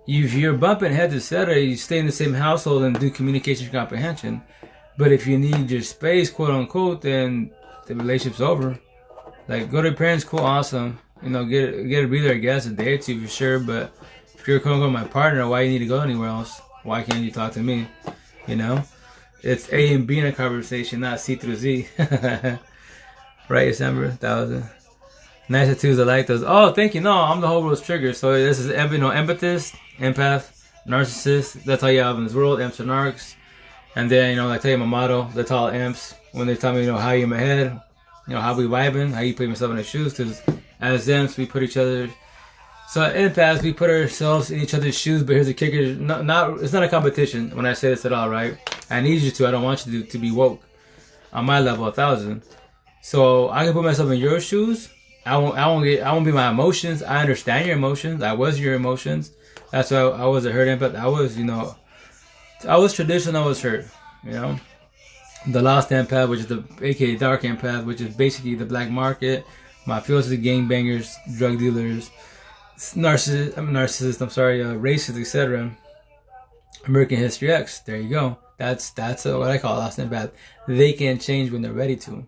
if you're bumping heads, etc., you stay in the same household and do communication comprehension. But if you need your space, quote unquote, then the relationship's over. Like, go to your parents, cool, awesome. You know, get a breather, I guess, a day or two for sure, but if you're quote unquote my partner, why you need to go anywhere else? Why can't you talk to me? You know? It's A and B in a conversation, not C through Z. Right, December 1,000. Nice tattoos, I like those. Oh, thank you. No, I'm the whole world's trigger. So this is empathist, empath, narcissist. That's all you have in this world. Amps and narcs. And then, you know, I tell you my motto. That's all amps. When they tell me, you know, how you in my head, you know, how we vibing, how you put myself in their shoes. Because as amps, we put each other. So empaths, we put ourselves in each other's shoes. But here's the kicker: it's not a competition. When I say this at all, right? I need you to. I don't want you to be woke. On my level, 1,000. So I can put myself in your shoes. I won't be my emotions. I understand your emotions. I was your emotions. That's why I was a hurt empath. I was, you know, I was traditional. I was hurt. You know, the lost empath, which is the aka dark empath, which is basically the black market, mafiosos, gangbangers, drug dealers, narcissists. I'm sorry, racists, etc. American History X. There you go. That's what I call lost empath. They can change when they're ready to.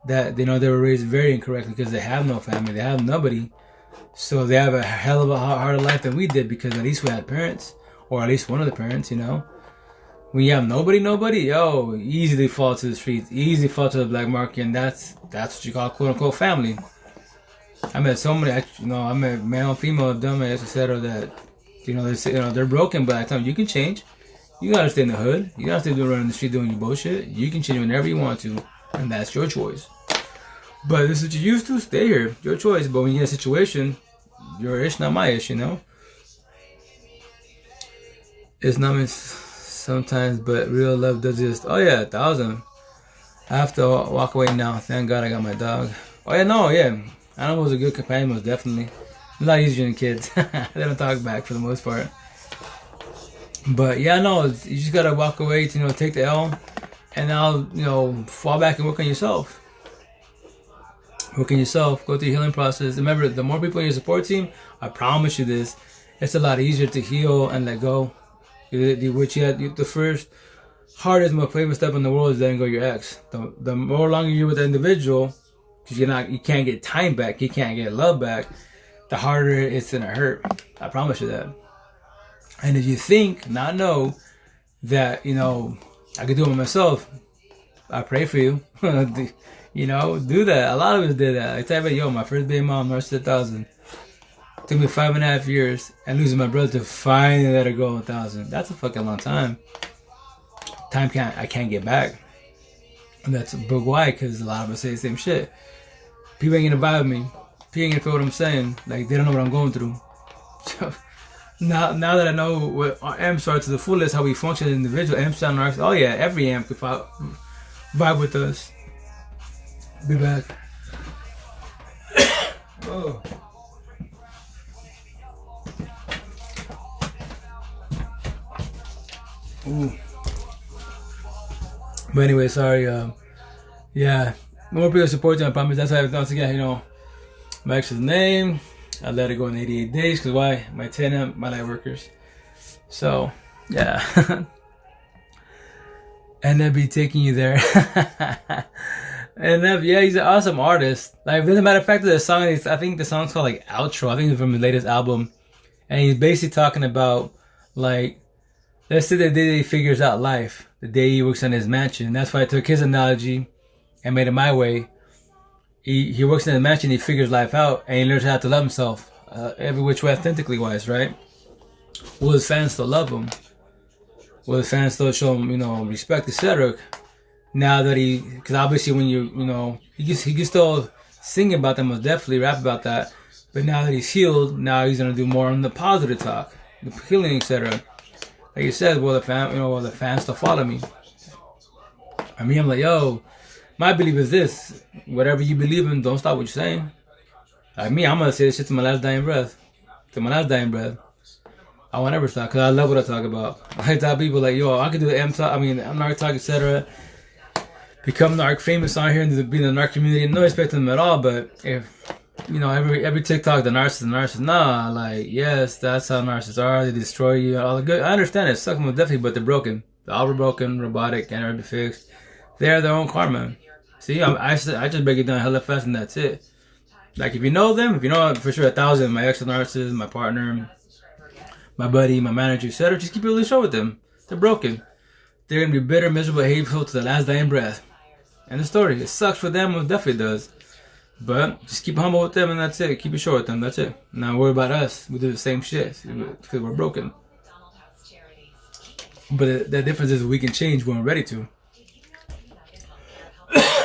That, you know, they were raised very incorrectly because they have no family, they have nobody, so they have a hell of a harder life than we did because at least we had parents, or at least one of the parents, you know. When you have nobody, yo, easily fall to the streets, easily fall to the black market, and that's what you call quote unquote family. I met so many, you know, I met male, female, dumbass, etc. that, you know, they're broken, but I tell them you can change. You gotta stay in the hood. You gotta stay running the street doing your bullshit. You can change whenever you want to. And that's your choice. But this is what you used to, stay here. Your choice. But when you get a situation, your ish, not my ish, you know? It's not me sometimes, but real love does exist. Oh yeah, 1,000. I have to walk away now. Thank God I got my dog. Oh yeah, no, yeah. Animals are good companions, definitely. A lot easier than kids. They don't talk back for the most part. But yeah, no, you just gotta walk away to, you know, take the L. And now, you know, fall back and work on yourself. Work on yourself. Go through the healing process. Remember, the more people in your support team, I promise you this, it's a lot easier to heal and let go. The first hardest, most famous step in the world is letting go of your ex. The more longer you're with the individual, because you can't get time back, you can't get love back, the harder it's gonna hurt. I promise you that. And if you think, not know, that, you know, I could do it myself, I pray for you. You know, do that. A lot of us did that. I tell you, yo, my first baby mom, Narcissist 1,000. Took me 5.5 years and losing my brother to finally let her go 1,000. That's a fucking long time. I can't get back. And that's but why? Because a lot of us say the same shit. People ain't gonna vibe with me. People ain't gonna feel what I'm saying. Like, they don't know what I'm going through. Now that I know what amps are to the fullest, how we function as individual amp sound artists, oh yeah, every amp could vibe with us. Be back. Oh. Ooh. But anyway, sorry. Yeah, more people supporting. I promise. That's why once again, my ex's name. I let it go in 88 days because why? My tenant, my light workers. So yeah, and they'll be taking you there. And yeah, he's an awesome artist. Like, as a matter of fact, the song is, I think the song's called like Outro. I think it's from his latest album, and he's basically talking about, like, let's say the day he figures out life, the day he works on his mansion. That's why I took his analogy and made it my way. He works in the mansion, he figures life out, and he learns how to love himself, every which way, authentically wise, right? Will his fans still love him? Will his fans still show him, respect, etc.? Now that because obviously when he can still sing about them, most definitely rap about that. But now that he's healed, now he's gonna do more on the positive talk, the healing, etc. Like you said, will the fans still follow me? I mean, I'm like, yo. My belief is this: whatever you believe in, don't stop what you're saying. Like me, I'm gonna say this shit to my last dying breath. To my last dying breath, I won't ever stop because I love what I talk about. I tell people like, yo, I can do the M talk. I mean, I'm narc talk, etc. Become narc famous on here and be in the narc community. No respect to them at all, but if every TikTok, the narcissist, nah, like, yes, that's how narcissists are. They destroy you. All the good. I understand it. Sucks them definitely, but they're broken. They're all broken, robotic, can't ever be fixed. They are their own karma. See, I just break it down hella fast and that's it. Like, if you know them, if you know for sure 1,000, my ex-narcissist, my partner, my buddy, my manager, etc., just keep it really short with them. They're broken. They're going to be bitter, miserable, hateful to the last dying breath. And the story. It sucks for them, it definitely does. But just keep humble with them and that's it. Keep it short with them, that's it. Not worry about us. We do the same shit because we're broken. But the difference is we can change when we're ready to.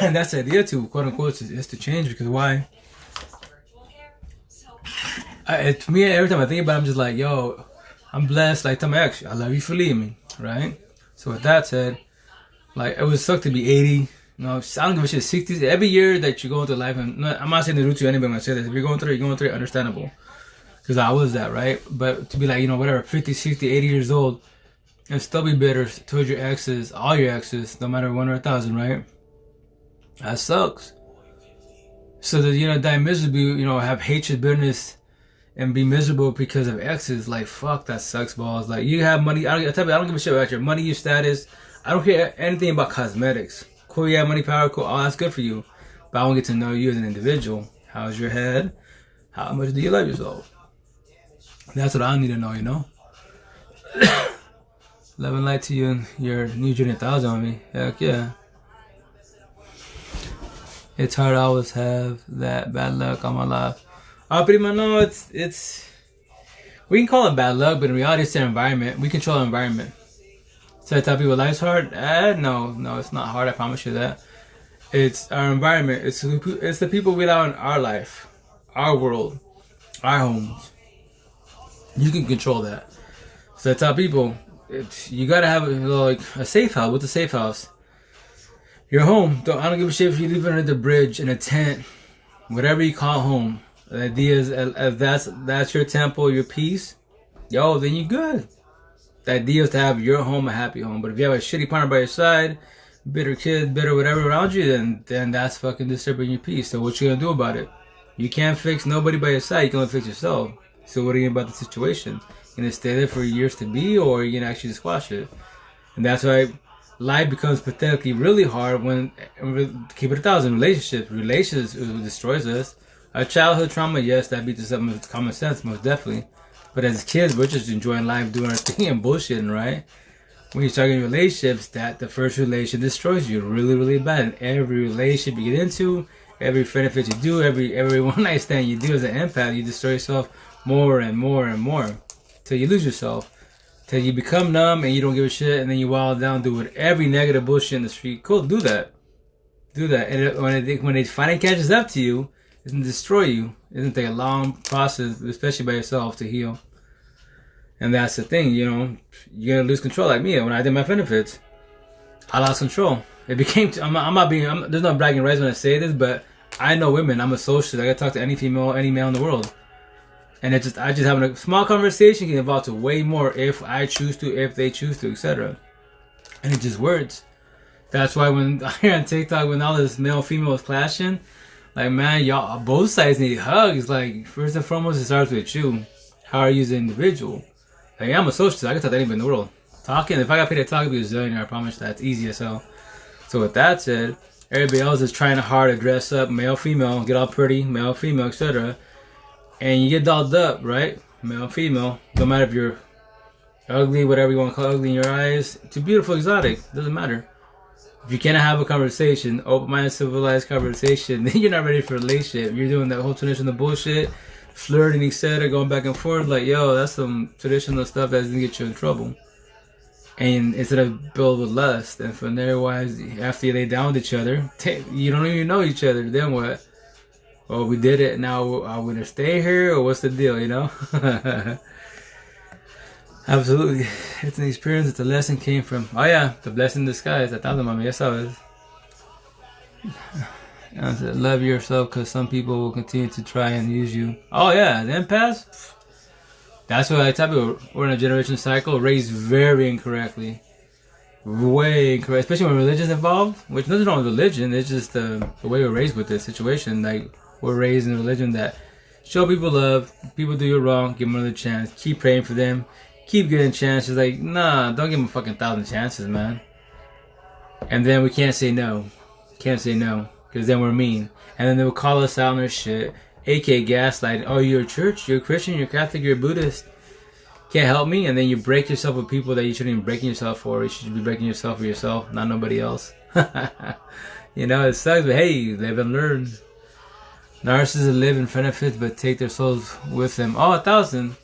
And that's the idea to, quote unquote, is to change, because why? To me, every time I think about it, I'm just like, yo, I'm blessed. Like, tell my ex, I love you for leaving me, right? So with that said, like, it would suck to be 80. I don't give a shit. 60s. Every year that you go through life, and I'm not saying to root to anybody when I say this. If you're going through it, understandable. Because I was that, right? But to be like, whatever, 50, 60, 80 years old, and still be bitter towards your exes, all your exes, no matter 1 or 1,000, right? That sucks. So that, die miserably, have hatred, bitterness, and be miserable because of exes, like, fuck, that sucks balls. Like, you have money, I don't give a shit about your money, your status. I don't care anything about cosmetics. Cool, you have money, power, cool, oh, that's good for you. But I want to get to know you as an individual. How's your head? How much do you love yourself? That's what I need to know, Love and light to you and your new journey 1,000 on me. Heck yeah. It's hard to always have that bad luck on my life. Pretty much, no, it's we can call it bad luck, but in reality it's their environment. We control our environment. So I tell people life's hard? No, it's not hard, I promise you that. It's our environment. It's the people we allow in our life, our world, our homes. You can control that. So I tell people, you gotta have a safe house. What's a safe house? Your home. I don't give a shit if you live under the bridge, in a tent, whatever you call home. The idea is, if that's your temple, your peace, then you're good. The idea is to have your home a happy home. But if you have a shitty partner by your side, bitter kids, bitter whatever around you, then that's fucking disturbing your peace. So what you gonna do about it? You can't fix nobody by your side. You can only fix yourself. So what are you about the situation? You gonna stay there for years to be, or are you gonna actually squash it? And that's why life becomes pathetically really hard when, keep it 1,000, relationships destroys us. Our childhood trauma, yes, that beats us up with common sense, most definitely. But as kids, we're just enjoying life, doing our thing and bullshitting, right? When you start getting relationships, the first relation destroys you really, really bad. And every relationship you get into, every friend you do, every one night stand you do as an empath, you destroy yourself more and more and more. Till you lose yourself. Till you become numb and you don't give a shit, and then you wild down, do every negative bullshit in the street. Cool, do that. And when it finally catches up to you, It's gonna destroy you. It's gonna take a long process, especially by yourself, to heal. And that's the thing, you know, you're gonna lose control. Like me, when I did my benefits, I lost control. It became. I'm not being. There's no bragging rights when I say this, but I know women. I'm a socialist. I gotta talk to any female, any male in the world. And I just having a small conversation can evolve to way more if I choose to, if they choose to, etc. And it's just words. That's why when I hear on TikTok when all this male female is clashing, like man, y'all both sides need hugs. Like first and foremost, it starts with you. How are you as an individual? Like I'm a socialist. I can talk to anybody in the world. Talking. If I got paid to talk, I'd be a zillionaire. I promise that's easy as hell. So with that said, everybody else is trying hard to dress up, male, female, get all pretty, male, female, etc. And you get dolled up, right? Male, female. No matter if you're ugly, whatever you want to call ugly in your eyes, to beautiful, exotic, doesn't matter. If you can't have a conversation, open-minded, civilized conversation, then you're not ready for a relationship. You're doing that whole traditional bullshit, flirting, etc., going back and forth. Like, yo, that's some traditional stuff that's gonna get you in trouble. And instead of build with lust, and from there, wise, after you lay down with each other, you don't even know each other. Then what? Oh, we did it. Now are we gonna stay here, or what's the deal? You know? Absolutely, it's an experience. It's a lesson came from. Oh yeah, the blessing in disguise. I thought about me. Yes, I was. I said, love yourself, because some people will continue to try and use you. Oh yeah, the impasse. That's what I tell people. We're in a generation cycle, raised very incorrectly. Way incorrect. Especially when religion's involved. Which nothing wrong with religion. It's just the way we're raised with this situation. Like, we're raised in a religion that show people love. People do you wrong, give them another chance. Keep praying for them. Keep getting chances. Like, nah, don't give them fucking 1,000 chances, man. And then we can't say no. Can't say no. Because then we're mean. And then they'll call us out on their shit. aka gaslighting. Oh, you're a church, you're a Christian, you're Catholic, you're a Buddhist. Can't help me. And then you break yourself with people that you shouldn't be breaking yourself for. You should be breaking yourself for yourself, not nobody else. You know, it sucks, but hey, live and learn. Narcissists live in benefits, but take their souls with them. Oh, 1,000.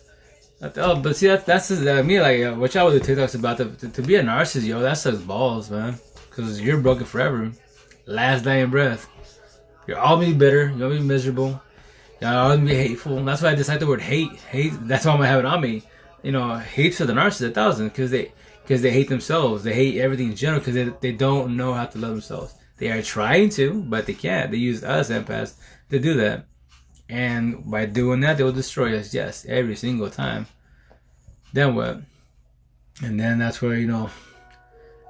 Oh, but see, that's me. Like, what y'all with the TikToks about to be a narcissist, yo, that sucks balls, man. Because you're broken forever. Last dying breath. You're always bitter. You'll be miserable. Y'all always be hateful. That's why I decided the word hate. Hate. That's why I'm gonna have it on me. You know, hate for the narcissist 1,000 because they hate themselves. They hate everything in general because they don't know how to love themselves. They are trying to, but they can't. They use us empaths to do that, and by doing that, they will destroy us. Yes, every single time. Then what? And then that's where, you know,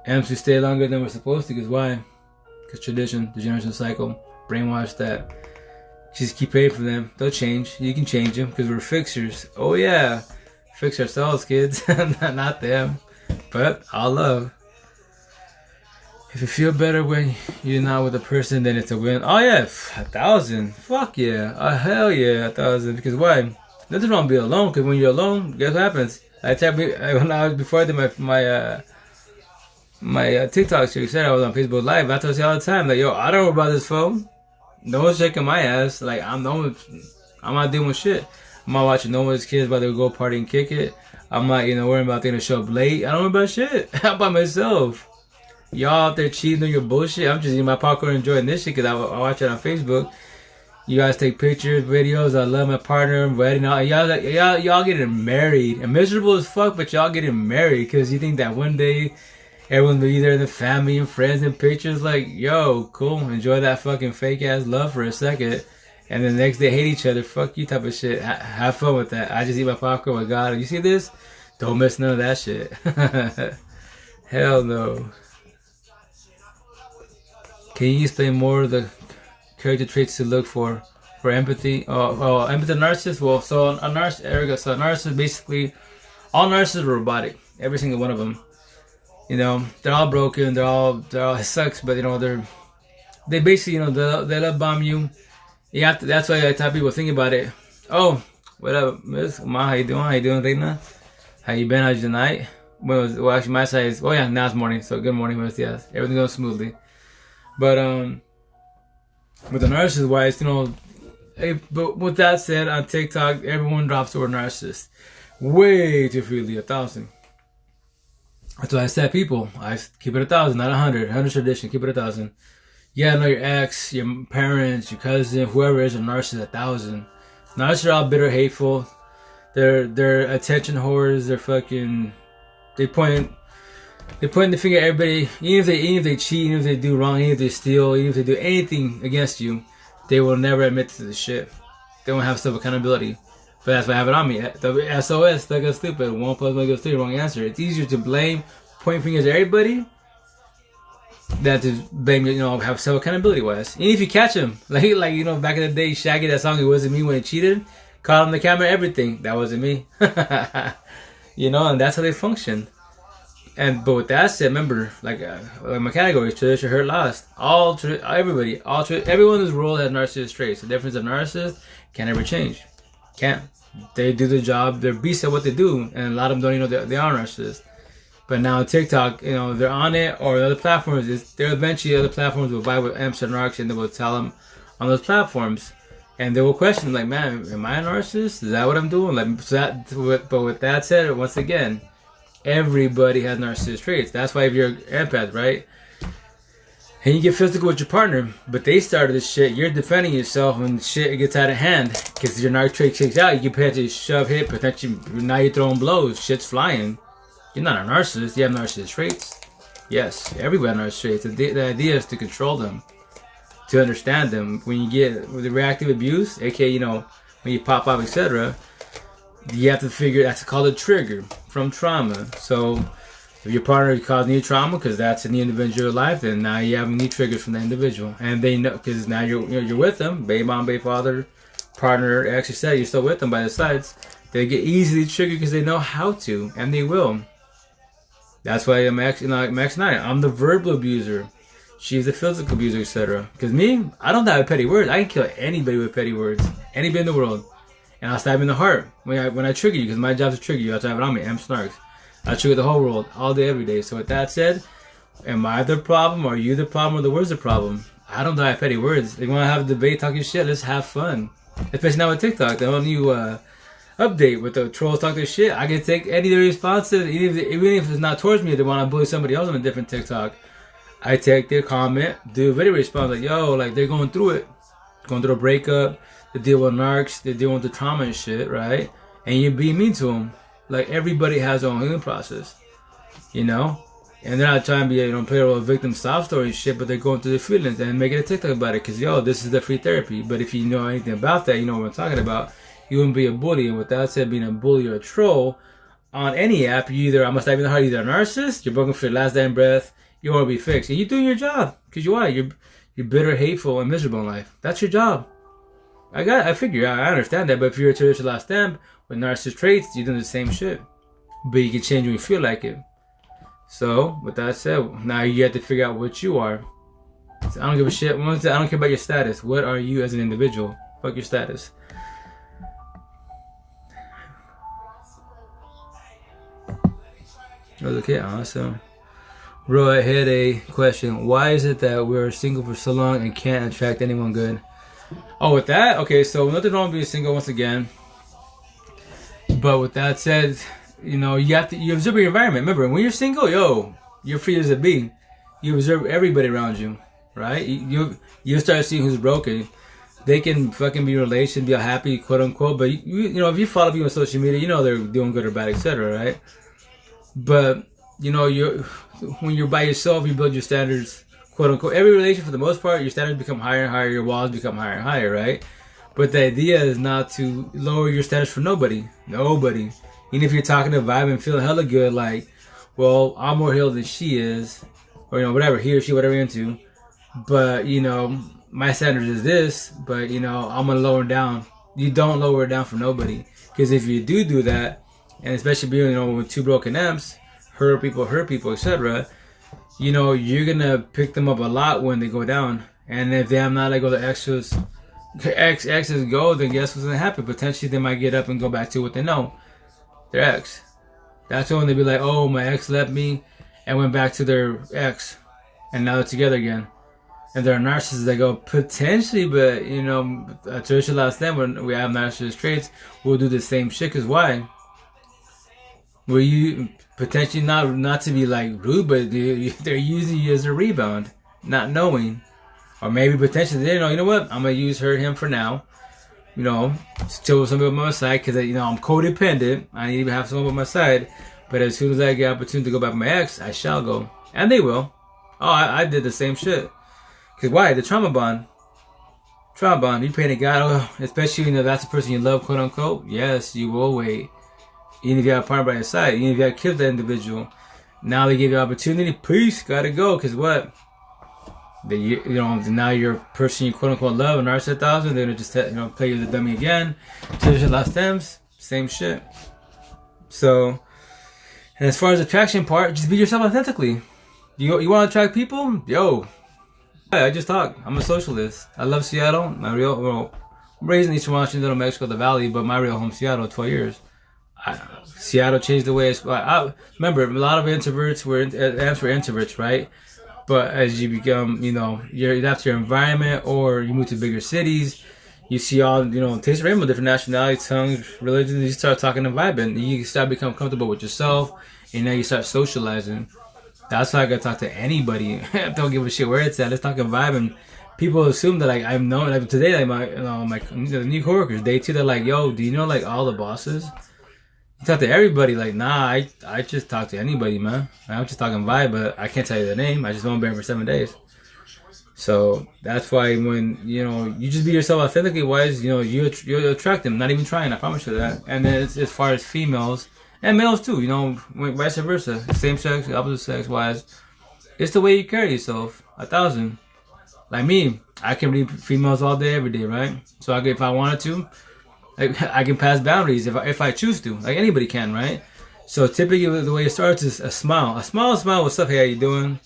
M's who stay longer than we're supposed to. Because why? Because tradition, the generation cycle, brainwash that. Just keep praying for them. They'll change. You can change them because we're fixers. Oh yeah, fix ourselves, kids, not them. But all love. If you feel better when you're not with a person, then it's a win. Oh yeah, 1,000. Fuck yeah. Oh hell yeah, 1,000. Because why? Nothing wrong being alone. Because when you're alone, guess what happens? Before I did my TikTok series, said I was on Facebook Live. I told you all the time, like, yo, I don't know about this phone. No one's checking my ass. Like, I'm not doing shit. I'm not watching no one's kids about to go party and kick it. I'm not, worrying about things to show up late. I don't know about shit. I'm by myself. Y'all out there cheating on your bullshit. I'm just eating my popcorn, enjoying this shit because I watch it on Facebook. You guys take pictures, videos. I love my partner, wedding. Y'all getting married. And miserable as fuck, but y'all getting married because you think that one day everyone will be there in the family and friends and pictures. Like, yo, cool. Enjoy that fucking fake ass love for a second. And then the next day hate each other. Fuck you type of shit. Have fun with that. I just eat my popcorn with God. You see this? Don't miss none of that shit. Hell no. Can you explain more of the character traits to look for empathy? Empathy narcissist. Well, so a narcissist, basically, all narcissists are robotic. Every single one of them. They're all broken. They're all it sucks, but they basically, they love bomb you. You have to. That's why I tell people think about it. Oh, what up, Miss Ma? How you doing? How you doing, Reina? How you been? How's your night? Well, actually, my side is. Oh yeah, now it's morning. So good morning, Miss. Yes, everything goes smoothly. But with the narcissist wise, but with that said, on TikTok, everyone drops the word narcissist way too freely, 1,000. That's why I said, people, I keep it 1,000, not 100. 100 tradition, keep it 1,000. You gotta know your ex, your parents, your cousin, whoever is a narcissist 1,000. Narcissists are all bitter, hateful. They're attention whores. They're fucking. They point. They point the finger at everybody. Even if they cheat, even if they do wrong, even if they steal, even if they do anything against you, they will never admit to the shit. They won't have self accountability. But that's why I have it on me. The SOS, stuck up stupid. 1 plus 1 equals 3. Wrong answer. It's easier to blame, point fingers at everybody, than to blame, have self accountability wise. Even if you catch him, like back in the day, Shaggy, that song, It Wasn't Me when he cheated, caught him the camera, everything. That wasn't me. And that's how they function. But with that said, remember, like my categories: tradition, hurt, lost. Everyone's role has narcissist traits. The difference of narcissists can never change. Can't. They do the job. They're beasts at what they do, and a lot of them don't even know they are narcissists. But now TikTok, they're on it, or other platforms. They're eventually other platforms will buy with Amps and Narcs, and they will tell them on those platforms, and they will question like, "Man, am I a narcissist? Is that what I'm doing?" But with that said, once again, everybody has narcissist traits. That's why if you're an empath, right, and you get physical with your partner, but they started this shit, you're defending yourself when shit gets out of hand because your narc trait kicks out. You can potentially shove, hit, potentially now you're throwing blows, shit's flying. You're not a narcissist. You have narcissist traits. Yes, everybody has narcissist traits. The idea is to control them, to understand them. When you get with the reactive abuse, aka when you pop up, etc., you have to figure that's called a trigger from trauma. So if your partner caused new trauma because that's in the individual life, then now you have new triggers from the individual, and they know because now you're with them, baby mom, baby father, partner, ex, etc. You're still with them by the sides. They get easily triggered because they know how to, and they will. That's why Max and I, I'm the verbal abuser. She's the physical abuser, etc. Because me, I don't have petty words. I can kill anybody with petty words. Anybody in the world. And I'll stab you in the heart when I trigger you, because my job is to trigger you. I have to have it on me. I'm Snarks. I trigger the whole world, all day, every day. So with that said, am I the problem? Are you the problem? Or the word's the problem? I don't have petty words. If you want to have a debate, talk your shit, let's have fun. Especially now with TikTok. The whole new update with the trolls talk their shit. I can take any of the responses, even if it's not towards me, they want to bully somebody else on a different TikTok. I take their comment, do a video response like, yo, like they're going through it. Going through a breakup, they deal with narcs, they deal with the trauma and shit, right? And you be mean to them. Like everybody has their own healing process, And they're not trying to be, play a role of victim soft story and shit, but they're going through their feelings and making a TikTok about it. Because, this is the free therapy. But if you know anything about that, you know what I'm talking about. You wouldn't be a bully. And with that said, being a bully or a troll on any app, you either, I'm going to stab you in the heart, either a narcissist, you're broken for your last damn breath, you want to be fixed. And you're doing your job. Because you are. You're bitter, hateful, and miserable in life. That's your job. I figure, I understand that. But if you're a traditional last stamp with narcissist traits, you're doing the same shit. But you can change when you feel like it. So, with that said, now you have to figure out what you are. So I don't give a shit. I don't care about your status. What are you as an individual? Fuck your status. Okay, awesome. Roy had a question. Why is it that we're single for so long and can't attract anyone good? Oh, with that? Okay, so nothing wrong with being single once again. But with that said, you observe your environment. Remember, when you're single, you're free as a bee. You observe everybody around you, right? You start seeing who's broken. They can fucking be in a relation, be happy, quote unquote. But if you follow people on social media, they're doing good or bad, etc. Right? But when you're by yourself, you build your standards, quote unquote. Every relation, for the most part, your standards become higher and higher. Your walls become higher and higher, right? But the idea is not to lower your standards for nobody. Nobody. Even if you're talking to vibe and feeling hella good, like, well, I'm more healed than she is, or whatever, he or she, whatever you're into. But my standard is this, but I'm gonna lower it down. You don't lower it down for nobody, because if you do that, and especially being with two broken amps, hurt people, etc. You're gonna pick them up a lot when they go down. And if they have not let go of the exes go, then guess what's gonna happen? Potentially they might get up and go back to what they know, their ex. That's when they be like, oh, my ex left me and went back to their ex, and now they're together again. And they're narcissists that go, potentially, but a traditional last time when we have narcissist traits, we'll do the same shit. Cause why? Were you potentially not to be like rude, but they're using you as a rebound, not knowing. Or maybe potentially, you know what? I'm gonna use him for now. You know, still with somebody by my side because you know I'm codependent. I need to have someone by my side. But as soon as I get opportunity to go back with my ex, I shall go, and they will. Oh, I did the same shit. Cause why? The trauma bond. Trauma bond. You paying a guy, especially you know that's the person you love, quote unquote. Yes, you will wait. Even if you have a partner by your side, even if you have killed that individual, now they give you opportunity. Peace, gotta go. Cause what? You know, now you're a person you quote unquote love, and narcissist 1000, they're gonna just play you the dummy again. So there's last stems, same shit. So, and as far as attraction part, just be yourself authentically. You want to attract people? Yo, I just talk. I'm a socialist. I love Seattle. My I'm raised in Eastern Washington, Little Mexico, the Valley, but my real home, Seattle, 12 years. Seattle changed the way I remember. A lot of introverts were introverts, right? But as you become, you know, you're after your environment or you move to bigger cities, you see all, you know, taste rainbow, different nationalities, tongues, religions, you start talking and vibing. You start becoming comfortable with yourself, and now you start socializing. That's why I gotta talk to anybody. Don't give a shit where it's at. Let's talk and vibe. And people assume that, like, I've known, like, today, like, my the new coworkers, day two, they're like, yo, do you know, like, all the bosses? You talk to everybody, like, nah, I just talk to anybody, man. I'm just talking vibe, but I can't tell you the name. I just won't bear for 7 days. So that's why when, you know, you just be yourself authentically wise, you know, you attract them, not even trying, I promise you that. And then as far as females, and males too, you know, vice versa, same sex, opposite sex wise, it's the way you carry yourself, 1000. Like me, I can read females all day, every day, right? So if I wanted to, I can pass boundaries if I choose to, like anybody can, right? So typically the way it starts is a smile. A smile, what's up, hey, how you doing?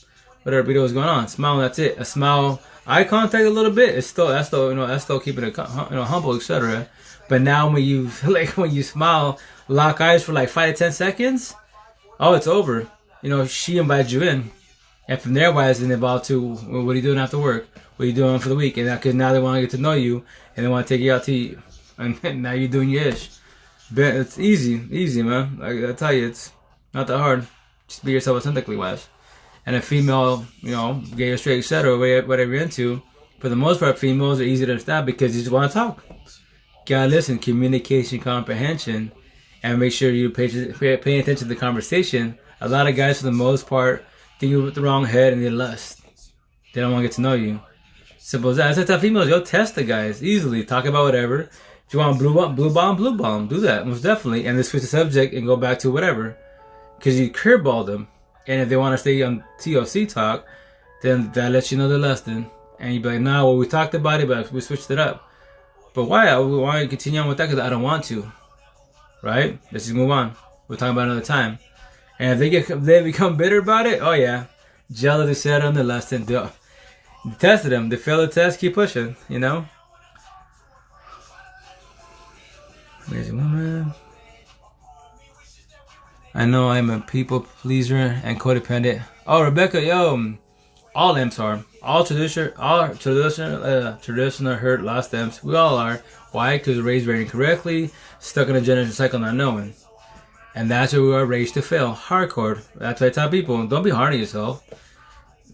Whatever video is going on, smile, that's it. A smile, eye contact a little bit, that's still keeping it, you know, humble, etc. But now when you smile, lock eyes for like 5 to 10 seconds, oh, it's over. You know, she invites you in. And from there, wise, then evolve to, well, what are you doing after work? What are you doing for the week? And because now they want to get to know you, and they want to take you out to eat. And now you're doing your ish. But it's easy, man. I tell you, it's not that hard. Just be yourself authentically, wise. And a female, you know, gay or straight, etc., whatever you're into, for the most part, females are easy to understand because you just want to talk. Gotta listen, communication, comprehension, and make sure you pay attention to the conversation. A lot of guys, for the most part, think you're with the wrong head and they lust. They don't want to get to know you. Simple as that. I tell females, you'll test the guys easily. Talk about whatever. If you want blue bomb, do that, most definitely. And then switch the subject and go back to whatever. Because you curveball them. And if they want to stay on TLC talk, then that lets you know they're lusting. And you be like, nah, well, we talked about it, but we switched it up. But why? Why don't you continue on with that? Because I don't want to. Right? Let's just move on. We'll talk about it another time. And if they become bitter about it, oh yeah. Jealous, etc., and the lusting. Tested them. They fail the test, keep pushing, you know? Amazing woman. I know I'm a people pleaser and codependent. Oh, Rebecca, yo, all M's are. All traditional hurt, lost M's. We all are. Why? Because we're raised very incorrectly, stuck in a generation cycle not knowing. And that's where we are raised to fail. Hardcore. That's why I tell people, don't be hard on yourself.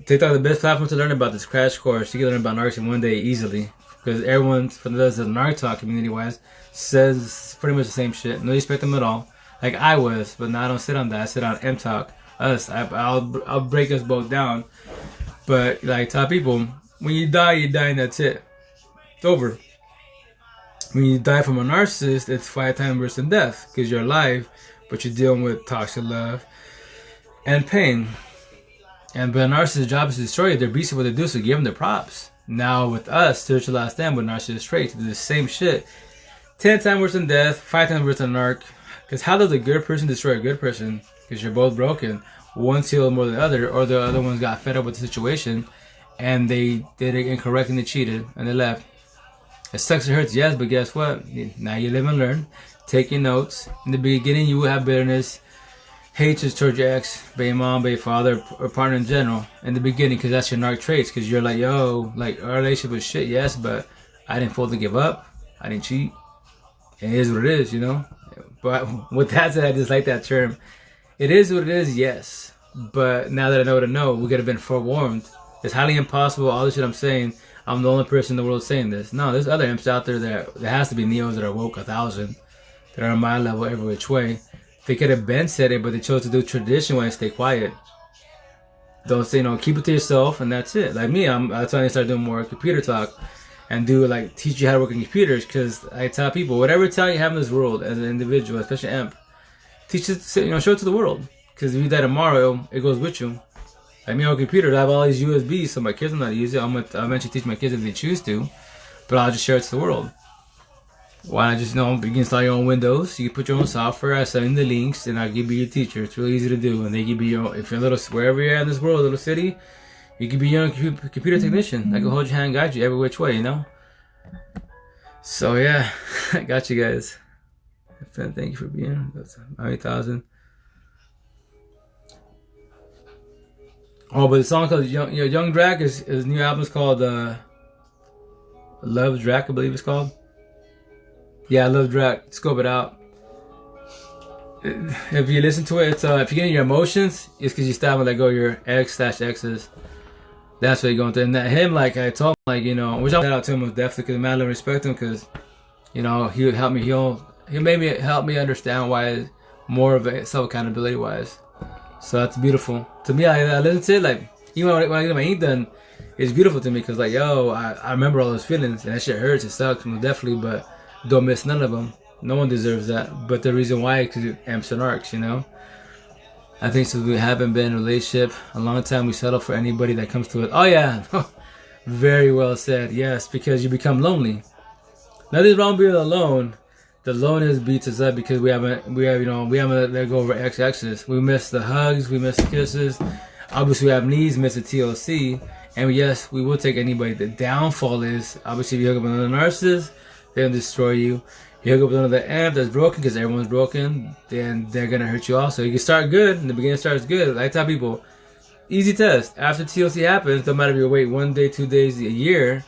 TikTok is the best platform to learn about this crash course. You can learn about narcs in one day easily. Because everyone, from the narc talk community-wise, says pretty much the same shit. No respect them at all. Like I was, but now I don't sit on that. I sit on M-Talk. I'll break us both down. But like tell people, when you die and that's it. It's over. When you die from a narcissist, it's 5 times worse than death. Because you're alive, but you're dealing with toxic love and pain. But a narcissist's job is to destroy you. They're beasts of what they do, so give them their props. Now with us, spiritual last stand with narcissist traits, do the same shit. 10 times worse than death, 5 times worse than narc. Because how does a good person destroy a good person? Because you're both broken. One's healed more than the other, or the other ones got fed up with the situation, and they did it incorrect and they cheated, and they left. It sucks, it hurts, yes, but guess what? Now you live and learn. Take your notes. In the beginning, you will have bitterness, hatred towards your ex, baby mom, baby father, or partner in general. In the beginning, because that's your narc traits. Because you're like, yo, like, our relationship was shit, yes, but I didn't fully give up. I didn't cheat. It is what it is, you know? But with that said, I just like that term. It is what it is, yes. But now that I know what I know, we could have been forewarned. It's highly impossible. All this shit I'm saying, I'm the only person in the world saying this. No, there's other imps out there that there has to be Neos that are woke 1,000 that are on my level every which way. They could have been said it, but they chose to do tradition way and stay quiet. Don't say, keep it to yourself, and that's it. Like me, that's why I started doing more computer talk and do like teach you how to work on computers. Because I tell people, whatever talent you have in this world as an individual, especially imp, teach it, show it to the world. Because if you die tomorrow, it goes with you. Like me on computers, I have all these USBs, so my kids will not use it. I'll eventually teach my kids if they choose to, but I'll just share it to the world. Why not just, you can install your own Windows, you can put your own software, I send you the links, and I'll give you your teacher. It's really easy to do, and they give you your own, if you're wherever you're at in this world, a little city, you can be your own computer technician. I can hold your hand and guide you every which way, So yeah, I got you guys. Thank you for being, that's 1,000. Oh, but the song called Young Drac, his new album is called Love Drac, I believe it's called. Yeah, I love Drac. Scope it out. If you listen to it, it's if you're getting your emotions, it's because you stop and let go of your ex/exes. That's what you're going through. And that him, like I told him, which I'll shout out to him most definitely, because I respect him, because he would help me heal. He made me help me understand why more of a self accountability wise. So that's beautiful to me. I listen to it like even when I get my ink done, it's beautiful to me because I remember all those feelings and that shit hurts. It sucks, definitely, but don't miss none of them. No one deserves that. But the reason why, because it amps and arcs, I think since we haven't been in a relationship a long time, we settle for anybody that comes to it. Oh yeah, very well said. Yes, because you become lonely. Nothing's wrong being alone. The loneliness beats us up because we haven't let go of our exes. We miss the hugs, we miss the kisses. Obviously, we have needs, miss the TLC, and yes, we will take anybody. The downfall is obviously if you hook up with another narcissist, they'll destroy you. You hook up with another amp that's broken, because everyone's broken, then they're gonna hurt you also. You can start good, in the beginning starts good. I tell people, easy test. After TLC happens, no matter if you wait 1 day, 2 days, a year,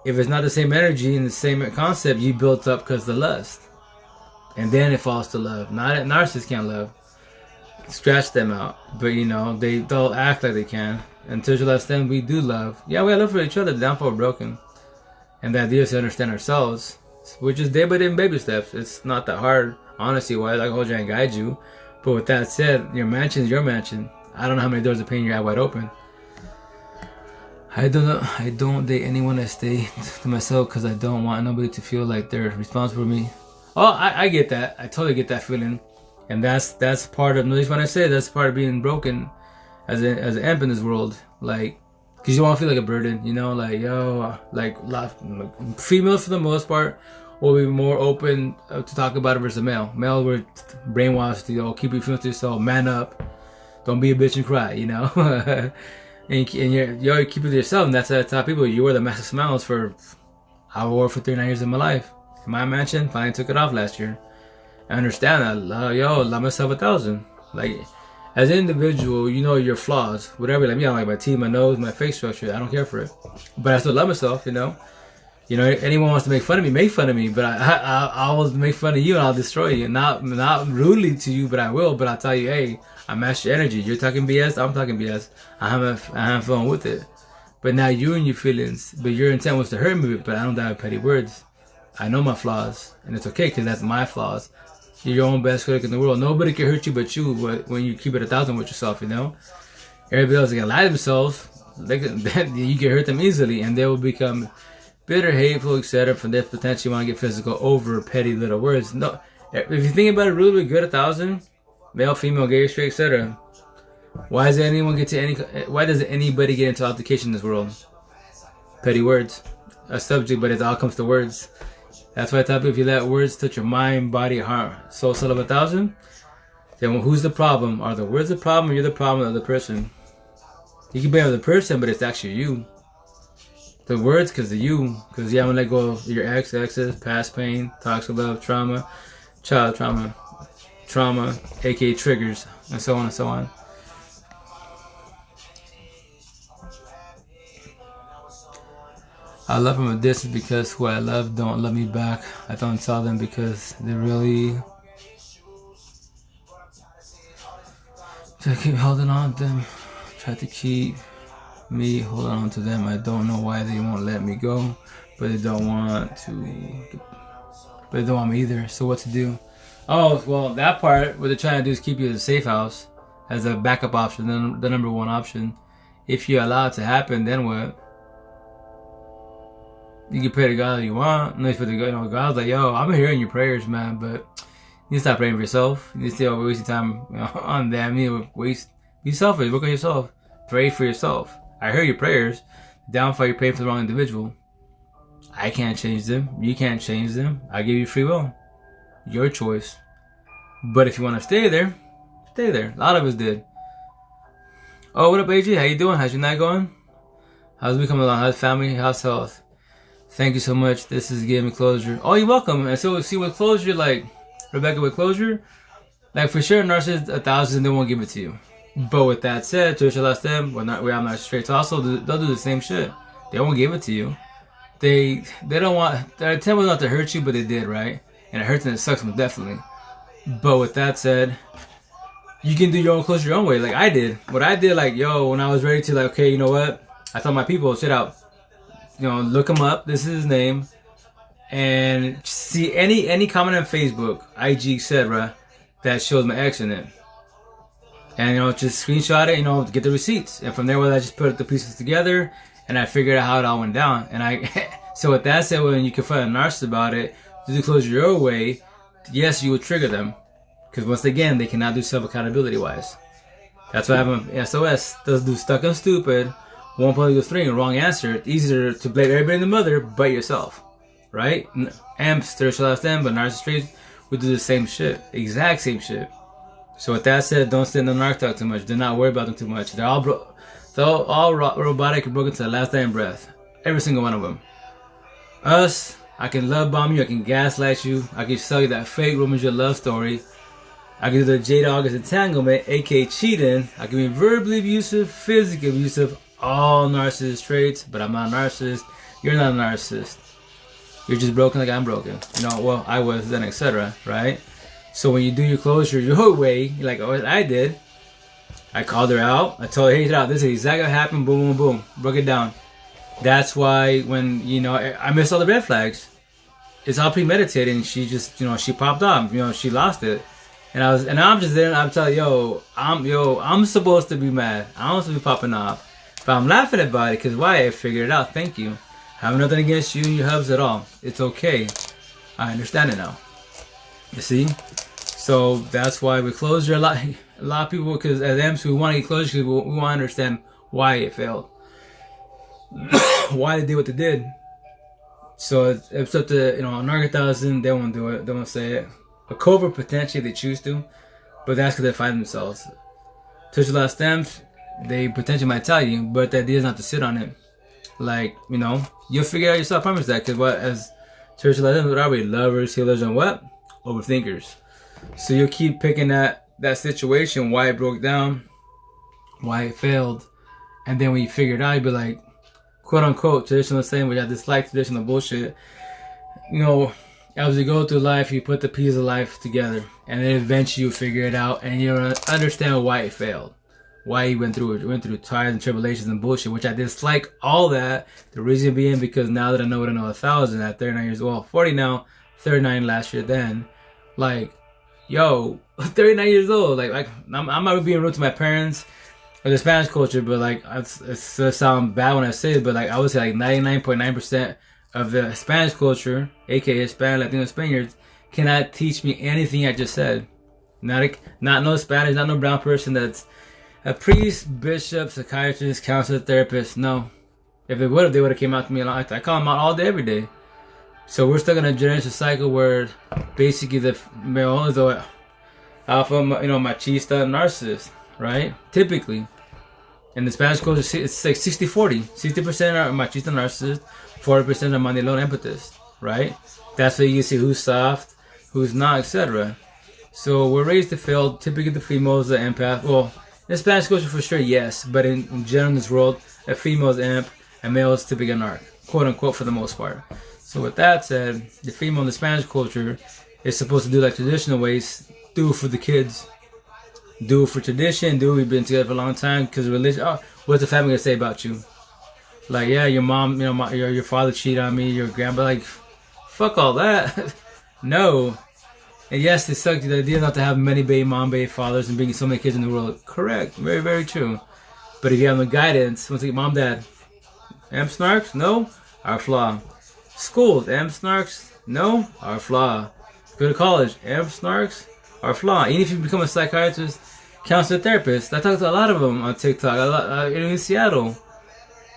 if it's not the same energy and the same concept, you built up because of the lust. And then it falls to love. Not that narcissists can't love. Scratch them out. But they'll act like they can. Until you let them, we do love. Yeah, we have love for each other. The downfall broken. And the idea is to understand ourselves, which is day by day baby steps. It's not that hard, honestly, why I hold you and guide you. But with that said, your mansion is your mansion. I don't know how many doors are paying your eye wide open. I don't date anyone. I stay to myself because I don't want nobody to feel like they're responsible for me. Oh, I get that. I totally get that feeling. And that's part of, at least when I say that's part of being broken as an imp in this world. Like, because you don't want to feel like a burden, females for the most part will be more open to talk about it versus male. Male were brainwashed to, keep your feelings to yourself, man up, don't be a bitch and cry, and you keep it to yourself, and that's what I tell people. You were the master smiles I wore for 39 years of my life. In my mansion, finally took it off last year. I understand that, love myself 1,000. Like, as an individual, your flaws, whatever. Like me, I like my teeth, my nose, my face structure. I don't care for it, but I still love myself. Anyone wants to make fun of me, make fun of me. But I will make fun of you and I'll destroy you. Not rudely to you, but I will. But I'll tell you, hey, I match your energy. You're talking BS, I'm talking BS. I have fun with it. But now you and your feelings, but your intent was to hurt me. But I don't die with petty words. I know my flaws, and it's okay because that's my flaws. You're your own best critic in the world. Nobody can hurt you but you when you keep it 1,000 with yourself, Everybody else can lie to themselves. You can hurt them easily, and they will become bitter, hateful, etc. From their potential want to get physical over petty little words. No, if you think about it really good, 1,000, male, female, gay, straight, etc. Why does anybody get into altercation in this world? Petty words. A subject, but it all comes to words. That's why I tell people, if you let words touch your mind, body, heart, soul, of 1,000, then who's the problem? Are the words the problem, or you're the problem of the person? You can blame the person, but it's actually you. The words, because of you. Because you haven't let go of your exes, past pain, toxic love, trauma, child trauma, aka triggers, and so on and so on. I love from a distance because who I love don't love me back. I don't tell them because they really try to keep holding on to them. Try to keep me hold on to them. I don't know why they won't let me go, but they don't want me either. So what to do? Oh, well, that part, what they're trying to do is keep you in a safe house as a backup option, then the number one option. If you allow it to happen, then what? You can pray to God if you want. No, for the God's like, yo, I'm hearing your prayers, man, but you need to stop praying for yourself. You need to stay wasting time on them. You need to be selfish. Work on yourself. Pray for yourself. I hear your prayers. Downfall, you're praying for the wrong individual. I can't change them. You can't change them. I give you free will. Your choice. But if you want to stay there, stay there. A lot of us did. Oh, what up, AJ? How you doing? How's your night going? How's we coming along? How's family? How's health? Thank you so much. This is Give Me Closure. Oh, you're welcome. And so, see, with closure, like, Rebecca, with closure, like, for sure, narcissists, 1,000, they won't give it to you. But with that said, to last them, we have narcissists also, they'll do the same shit. They won't give it to you. They don't want, their intent was not to hurt you, but they did, right? And it hurts and it sucks them, definitely. But with that said, you can do your own closure your own way, like I did. What I did, like, yo, when I was ready to, like, okay, you know what? I told my people, shit out. Look him up. This is his name. And see any comment on Facebook, IG, etc., that shows my ex in it. And, just screenshot it, get the receipts. And from there, I just put the pieces together and I figured out how it all went down. And so with that said, when you confront a narcissist about it, do the closure your way, yes, you will trigger them. Because once again, they cannot do self-accountability wise. That's why I have an SOS. Those do stuck and stupid. 1 plus equals 3, wrong answer. It's easier to blame everybody in the mother but yourself. Right? Amps, third shall ask them, but narcissists would do the same shit. Exact same shit. So with that said, don't sit in the narc talk too much. Do not worry about them too much. They're all robotic and broken to the last dying breath. Every single one of them. Us, I can love bomb you, I can gaslight you, I can sell you that fake Romeo and love story. I can do the J-Dog entanglement, aka cheating. I can be verbally abusive, physically abusive, all narcissist traits, but I'm not a narcissist. You're not a narcissist. You're just broken like I'm broken. Well, I was then, etc. Right? So when you do your closure your way, like I did, I called her out. I told her, hey, this is exactly what happened. Boom, boom, boom. Broke it down. That's why when, I missed all the red flags. It's all premeditated, and she just, she popped off. She lost it. And I'm just there, and I'm telling, I'm supposed to be mad. I'm supposed to be popping off. But I'm laughing about it, because why? I figured it out. Thank you. I have nothing against you and your hubs at all. It's okay. I understand it now. You see? So that's why we closure a lot of people, because as M's, we want to get closure because we want to understand why it failed. Why they did what they did. So it's up to, Narc 1,000, they won't do it. They won't say it. A covert potentially they choose to, but that's because they find themselves. Touch the last stems, they potentially might tell you, but the idea is not to sit on it. Like, you'll figure out yourself. I promise that. Because as Church of Legends, what are we? Lovers, healers, and what? Overthinkers. So you'll keep picking that situation, why it broke down, why it failed, and then when you figure it out, you'll be like, quote unquote, traditional saying, which I dislike traditional bullshit. As you go through life, you put the pieces of life together, and then eventually you figure it out, and you understand why it failed. Why he went through it. Went through trials and tribulations and bullshit, which I dislike all that. The reason being because now that I know what I know 1,000 at 39 years old, 40 now, 39 last year then, 39 years old, I'm not being rude to my parents or the Spanish culture, but it's gonna sound bad when I say it, but I would say 99.9% of the Spanish culture, aka Hispanic, Latino Spaniards, cannot teach me anything I just said. Not no Spanish, not no brown person that's a priest, bishop, psychiatrist, counselor, therapist. No. If they would have came out to me. I call them out all day, every day. So we're stuck in a generational cycle where basically the male is the alpha, machista, narcissist, right? Typically. In the Spanish culture, it's like 60-40. 60% are machista, narcissist. 40% are mandilon, empathist, right? That's where you can see who's soft, who's not, etc. So we're raised to fail. Typically the female is an empath. Well, in Spanish culture for sure, yes, but in general in this world, a female is amp, and male is typically a narc, quote unquote, for the most part. So with that said, the female in the Spanish culture is supposed to do like traditional ways, do for the kids. Do it for tradition. Do it. We've been together for a long time because religion. Oh, what's the family gonna say about you? Like, yeah, your mom, your father cheated on me. Your grandpa, like, fuck all that. No. And yes, it sucks. The idea not to have many baby mom, baby fathers, and bringing so many kids in the world. Correct. Very, very true. But if you have the guidance, once again, mom, dad, am snarks? No. Our flaw. Schools, am snarks? No. Our flaw. Go to college, am snarks? Our flaw. Even if you become a psychiatrist, counselor, therapist, I talk to a lot of them on TikTok. In Seattle,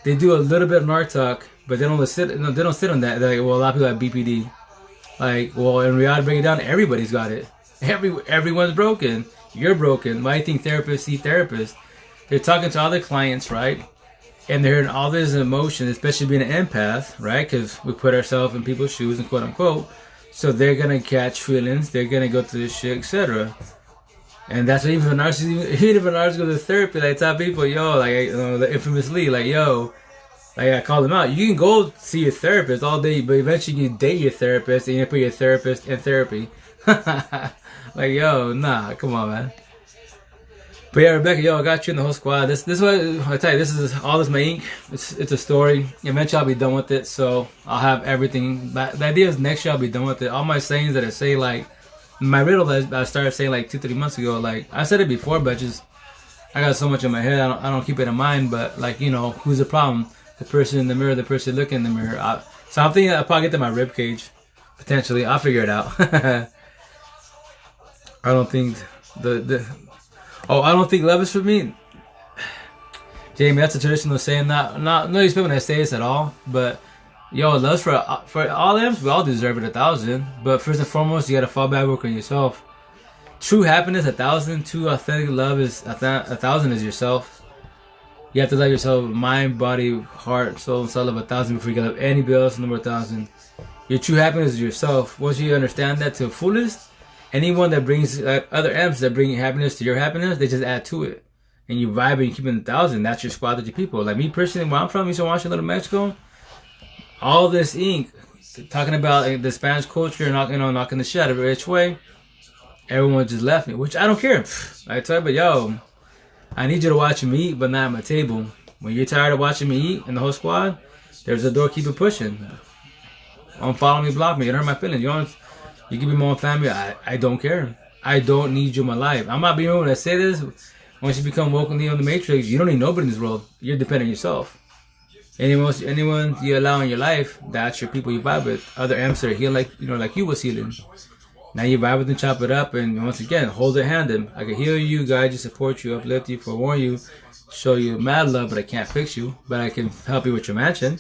they do a little bit of narc talk, but they don't sit. No, they don't sit on that. They're like, well, a lot of people have BPD. Like, well, in reality, bring it down. Everybody's got it. Everyone's broken. You're broken. Why do you think therapists see therapists? They're talking to other clients, right? And they're hearing all this emotion, especially being an empath, right? Because we put ourselves in people's shoes and quote unquote. So they're gonna catch feelings. They're gonna go through this shit, etc. And that's what even if a narcissist go to therapy, like tell people, yo, like the infamous Lee, like yo. Like I call them out. You can go see your therapist all day, but eventually you date your therapist and you put your therapist in therapy. Like yo, nah, come on, man. But yeah, Rebecca, yo, I got you in the whole squad. This is what I tell you. This is all this my ink. It's a story. Eventually I'll be done with it, so I'll have everything. The idea is next year I'll be done with it. All my sayings that I say, like my riddle that I started saying like 2-3 months ago. Like I said it before, but I got so much in my head. I don't keep it in mind. But like who's the problem? The person in the mirror, the person looking in the mirror. So I'm thinking I'll probably get to my rib cage. Potentially. I'll figure it out. I don't think I don't think love is for me. Jamie, that's a traditional saying. No expect when I say this at all. But yo, love's for all of us. We all deserve it 1,000. But first and foremost, you gotta fall back, work on yourself. True happiness 1,000. True authentic love is 1,000 is yourself. You have to love yourself, mind, body, heart, soul, and soul of 1,000 before you can love anybody else. Number 1,000. Your true happiness is yourself. Once you understand that to the fullest, anyone that brings other amps that bring happiness to your happiness, they just add to it. And you vibe and you keep it 1,000. That's your squad, that's your people. Like me personally, where I'm from, Eastern Washington, Mexico, all this ink, talking about the Spanish culture, knocking the shit out of it each way, everyone just left me, which I don't care. I tell you, but yo, I need you to watch me eat, but not at my table. When you're tired of watching me eat and the whole squad, there's a door, keep it pushing. Unfollow me, block me, it hurt my feelings. You give me my own family, I don't care. I don't need you in my life. I'm not being rude when I say this. Once you become vocally on the matrix, you don't need nobody in this world. You're dependent on yourself. Anyone you allow in your life, that's your people you vibe with. Other amps that are healing like you was healing. Now you vibe with them, chop it up, and once again, hold their hand. I can heal you, guide you, support you, uplift you, forewarn you, show you mad love, but I can't fix you. But I can help you with your mansion.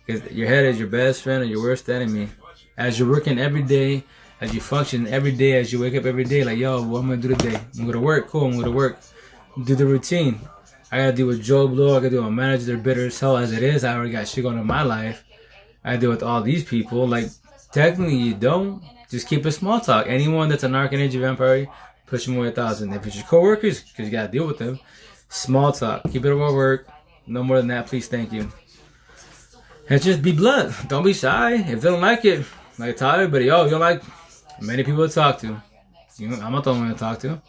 Because your head is your best friend or your worst enemy. As you're working every day, as you function every day, as you wake up every day, like, yo, what am I going to do today? I'm going to work. Cool, I'm going to work. Do the routine. I got to deal with Joe Blow. I got to deal with my manager. They're bitter as hell as it is. I already got shit going on in my life. I deal with all these people. Like, technically, you don't. Just keep it small talk. Anyone that's a narc energy vampire, push them away 1,000. If it's your coworkers, because you got to deal with them, small talk. Keep it about work. No more than that, please, thank you. And just be blunt. Don't be shy. If they don't like it, like tell everybody, yo, you don't like many people to talk to. I'm not the only one to talk to,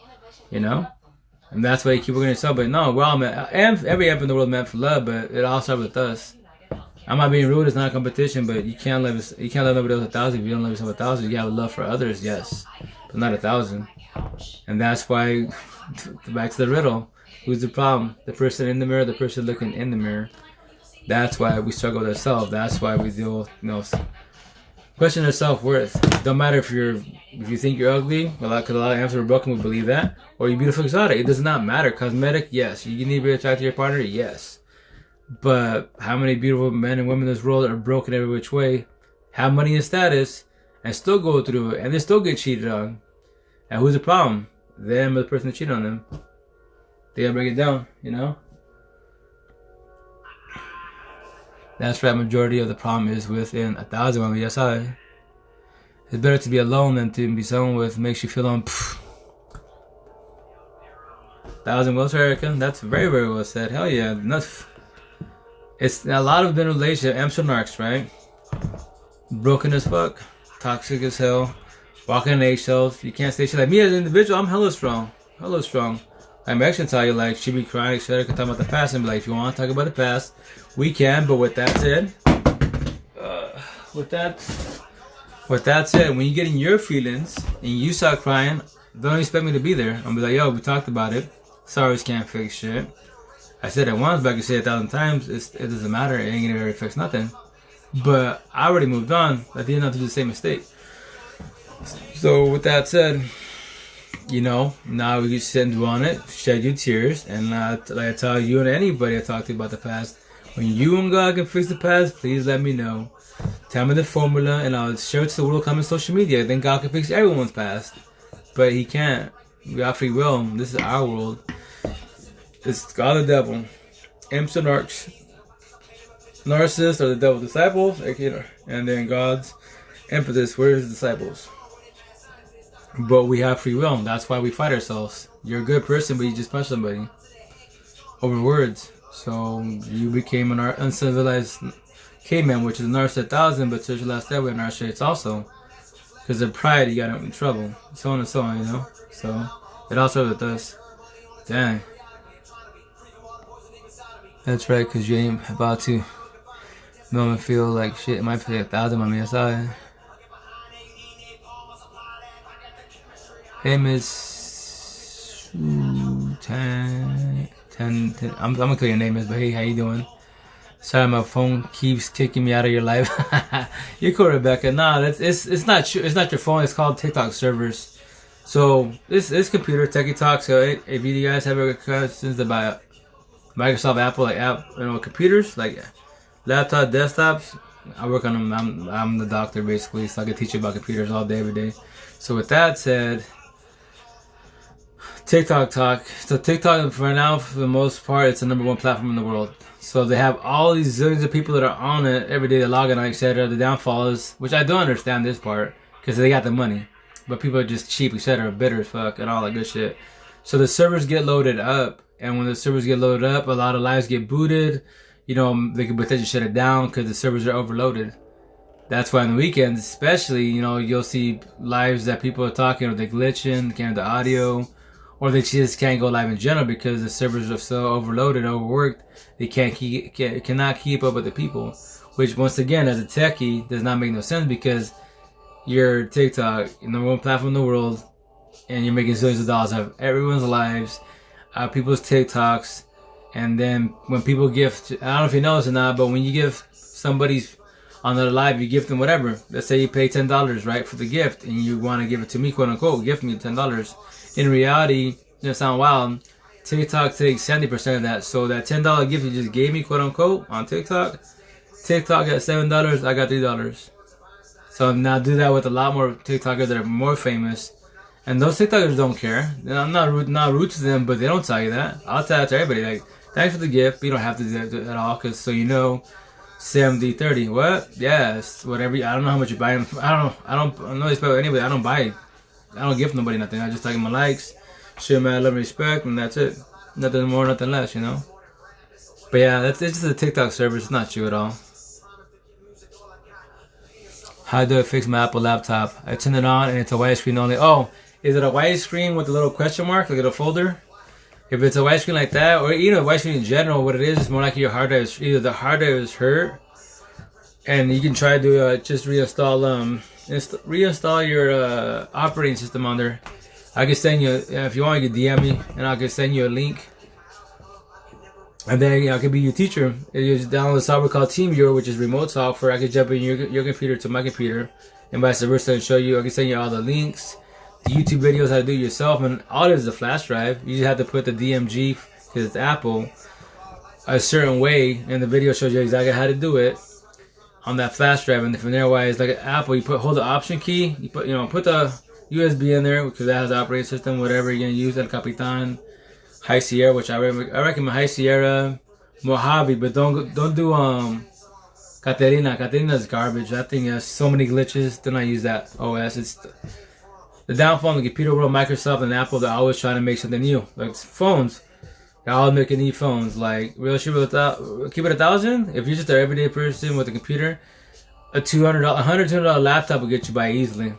And that's why you keep working yourself. But no, we're all meant. Every amp in the world meant for love, but it all starts with us. I'm not being rude. It's not a competition, but you can't love nobody else 1,000. If you don't love yourself 1,000, you have love for others, yes, but not 1,000. And that's why, back to the riddle, who's the problem? The person in the mirror, the person looking in the mirror. That's why we struggle with ourselves. That's why we deal with, question our self-worth. Don't matter if you think you're ugly, because a lot of amps are broken, we believe that, or you're beautiful, exotic. It does not matter. Cosmetic, yes. You need to be attracted to your partner, yes. But how many beautiful men and women in this world are broken every which way, have money and status, and still go through it, and they still get cheated on? And who's the problem? Them or the person that cheated on them. They gotta break it down, That's where the majority of the problem is within 1,000 women. Yes, it's better to be alone than to be someone with makes you feel 1,000 well said, Erica. That's very, very well said. Hell yeah. It's a lot of been relationship, amps and narcs, right? Broken as fuck, toxic as hell, walking on eggshells. You can't stay shit. Like me as an individual, I'm hella strong. I'm actually tell you, like, she be crying, she can talk about the past, and be like, if you want to talk about the past, we can. But with that said, with that said, when you get in your feelings and you start crying, don't expect me to be there. I'll be like, yo, we talked about it. Sorry, can't fix shit. I said it once, but I can say it 1,000 times. It doesn't matter. It ain't gonna ever fix nothing. But I already moved on. I didn't have to do the same mistake. So with that said, you know, now we can sit and dwell on it, shed your tears, and like I tell you and anybody I talk to about the past, when you and God can fix the past, please let me know. Tell me the formula, and I'll share it to the world coming social media. Then God can fix everyone's past, but He can't. We got free will. This is our world. It's God the devil, imps and arcs, narcissists are the devil's disciples, and then God's impetus, we're His disciples. But we have free will. That's why we fight ourselves. You're a good person, but you just punch somebody over words. So you became an uncivilized caveman, which is a narcissist 1,000, but to the last day, we're narcissists also. Because of pride, you got in trouble. So on and so on, you know? So it all starts with us. Dang. That's right, because you ain't about to make me feel like shit. It might pay 1,000 on me aside. Hey, Miss 10. I'm gonna kill your name, Miss, but hey, how you doing? Sorry, my phone keeps kicking me out of your life. You're cool, Rebecca. Nah, it's not it's not your phone. It's called TikTok servers. So this computer Techie Talk. So if you guys have any questions about Microsoft, Apple, like computers, like laptop, desktops, I work on them. I'm the doctor basically, so I can teach you about computers all day, every day. So with that said, TikTok Talk. So TikTok, for now, for the most part, it's the #1 platform in the world. So they have all these zillions of people that are on it every day, they log in, etc. The downfall is, which I don't understand this part, because they got the money, but people are just cheap, etc. Bitter as fuck and all that good shit. So the servers get loaded up, and when the servers get loaded up, a lot of lives get booted. You know, they can potentially shut it down because the servers are overloaded. That's why on the weekends, especially, you know, you'll see lives that people are talking, or they're glitching, can't have the audio, or they just can't go live in general because the servers are so overloaded, overworked, they cannot keep up with the people. Which, once again, as a techie, does not make no sense, because you're TikTok, #1 platform in the world, and you're making zillions of dollars out of everyone's lives, out of people's TikToks, and then when people gift, I don't know if you know this or not, but when you give somebody's on their live, you gift them whatever. Let's say you pay $10, right, for the gift, and you want to give it to me, quote unquote, gift me $10. In reality, it sound wild, TikTok takes 70% of that. So that $10 gift you just gave me, quote unquote, on TikTok, TikTok got $7, I got $3. So now do that with a lot more TikTokers that are more famous, and those TikTokers don't care. I'm not rude to them, but they don't tell you that. I'll tell it to everybody, like, thanks for the gift, but you don't have to do that at all, because so you know, 70-30. What? Yes, whatever. I don't know how much you're buying. I don't know about anybody. I don't give nobody nothing. I just take my likes, show my love and respect, and that's it. Nothing more, nothing less, you know. But yeah, it's just a TikTok service. It's not you at all. How do I fix my Apple laptop? I turn it on and it's a widescreen only. Oh, is it a widescreen with a little question mark, like a folder? If it's a widescreen like that, or even a widescreen in general, what it is more like your hard drive is either the hard drive is hurt, and you can try to just reinstall your operating system on there. I can send you, if you want, you can DM me, and I can send you a link. And then I can be your teacher. You just download a software called TeamViewer, which is remote software. I can jump in your computer to my computer, and vice versa, and show you. I can send you all the links, the YouTube videos, how to do it yourself, and all this is a flash drive. You just have to put the DMG, because it's Apple, a certain way, and the video shows you exactly how to do it on that flash drive. And from there, why it's like an Apple, you hold the Option key, you put the USB in there, because that has the operating system, whatever you're gonna use, El Capitan, High Sierra, which I recommend High Sierra, Mojave, but don't do Caterina. Caterina's garbage. That thing has so many glitches. Do not use that OS. It's the downfall in the computer world. Microsoft and Apple, they're always trying to make something new. Like phones, they're all making new phones. Like real shit, keep it 1,000. If you're just an everyday person with a computer, a $200 laptop will get you by easily.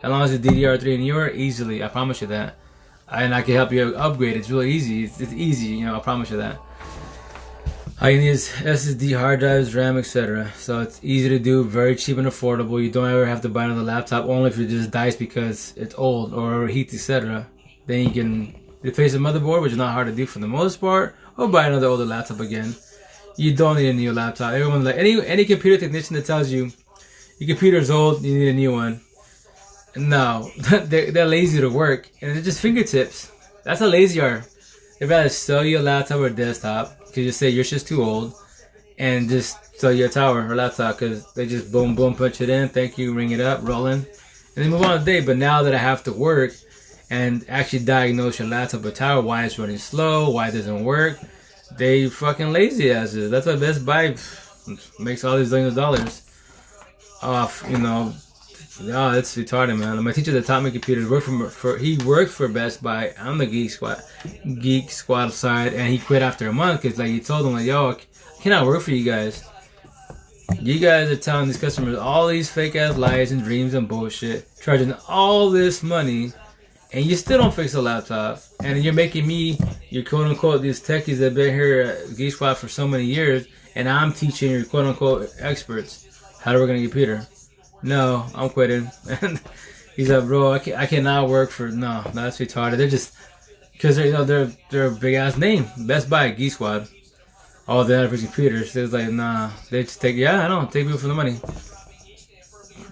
As long as it's DDR3 and newer, easily. I promise you that. and I can help you upgrade. It's really easy. It's easy, you know. I promise you that. All you need is SSD, hard drives, RAM, etc. So it's easy to do, very cheap and affordable. You don't ever have to buy another laptop, only if it just dies because it's old or heats, etc. Then you can replace the motherboard, which is not hard to do for the most part, or buy another older laptop again. You don't need a new laptop. Everyone, like any computer technician that tells you your computer's old, you need a new one. No, they're lazy to work, and they're just fingertips. That's how lazy you are. They'd rather sell you a laptop or a desktop because you say yours just too old, and just sell you a tower or laptop because they just boom boom punch it in, thank you, ring it up, rolling, and then move on the day. But now that I have to work and actually diagnose your laptop or tower, why it's running slow, why it doesn't work, they fucking lazy asses. That's why Best Buy makes all these millions of dollars off, you know. Oh, that's retarded, man. My teacher that taught me computers he worked for Best Buy on the Geek Squad side, and he quit after a month because like he told them like, yo, I cannot work for you guys. You guys are telling these customers all these fake ass lies and dreams and bullshit, charging all this money, and you still don't fix a laptop, and you're making me, your quote unquote, these techies that have been here at Geek Squad for so many years, and I'm teaching your quote unquote experts how to work on a computer. No, I'm quitting. And he's like, bro, I cannot work for, no, that's retarded. They're just, because they're a big ass name. Best Buy, Geek Squad. All the other computers. It's like, nah, they just take people for the money.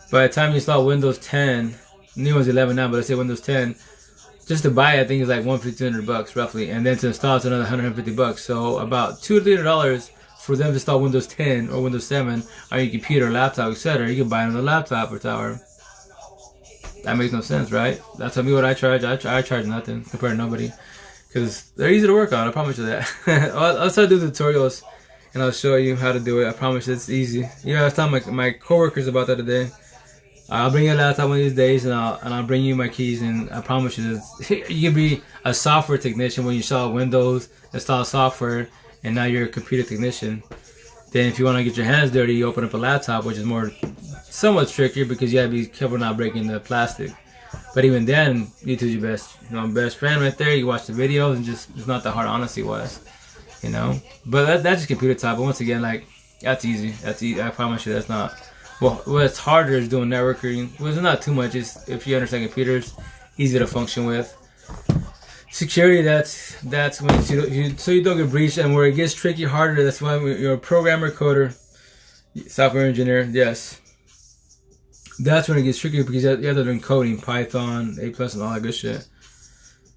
By the time you install Windows 10, new one's 11 now, but I say Windows 10, just to buy it, I think it's like $150-200 roughly, and then to install it's another $150. So about $200-300 for them to install Windows 10 or Windows 7 on your computer, laptop, etc. You can buy another laptop or tower. That makes no sense, right? That's what I charge. I charge nothing compared to nobody because they're easy to work on. I promise you that. I'll start doing tutorials and I'll show you how to do it. I promise you it's easy. I was telling my coworkers about that today. I'll bring you a laptop one of these days, and I'll bring you my keys, and I promise you this. You can be a software technician when you install Windows, install software, and now you're a computer technician. Then if you want to get your hands dirty, you open up a laptop, which is somewhat trickier because you gotta be careful not breaking the plastic. But even then, YouTube's your best friend right there. You watch the videos and it's not that hard, honestly was, But that's just computer talk. But once again, like that's easy. That's easy. I promise you, that's not. Well, what's harder is doing networking. Well, it's not too much. It's, if you understand computers, easy to function with. Security, that's when so you don't get breached, and where it gets tricky, harder. That's why you're a programmer, coder, software engineer. Yes, that's when it gets tricky because you have to learn coding, Python, A+, and all that good shit.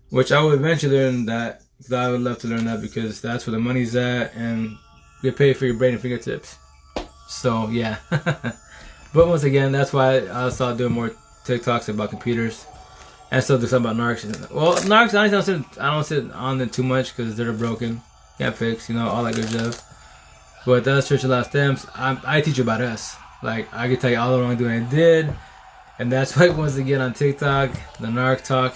Which I would eventually learn that. Because I would love to learn that because that's where the money's at, and you get paid for your brain and fingertips. So yeah. But once again, that's why I'll start doing more TikToks about computers. And still do something about narcs. Well, narcs, honestly, I don't sit on them too much because they're broken. Can't fix, all that good stuff. But that's Church of Last Stamps. I teach you about us. Like, I can tell you all the wrongdoing I did. And that's why, once again, on TikTok, the narc talk,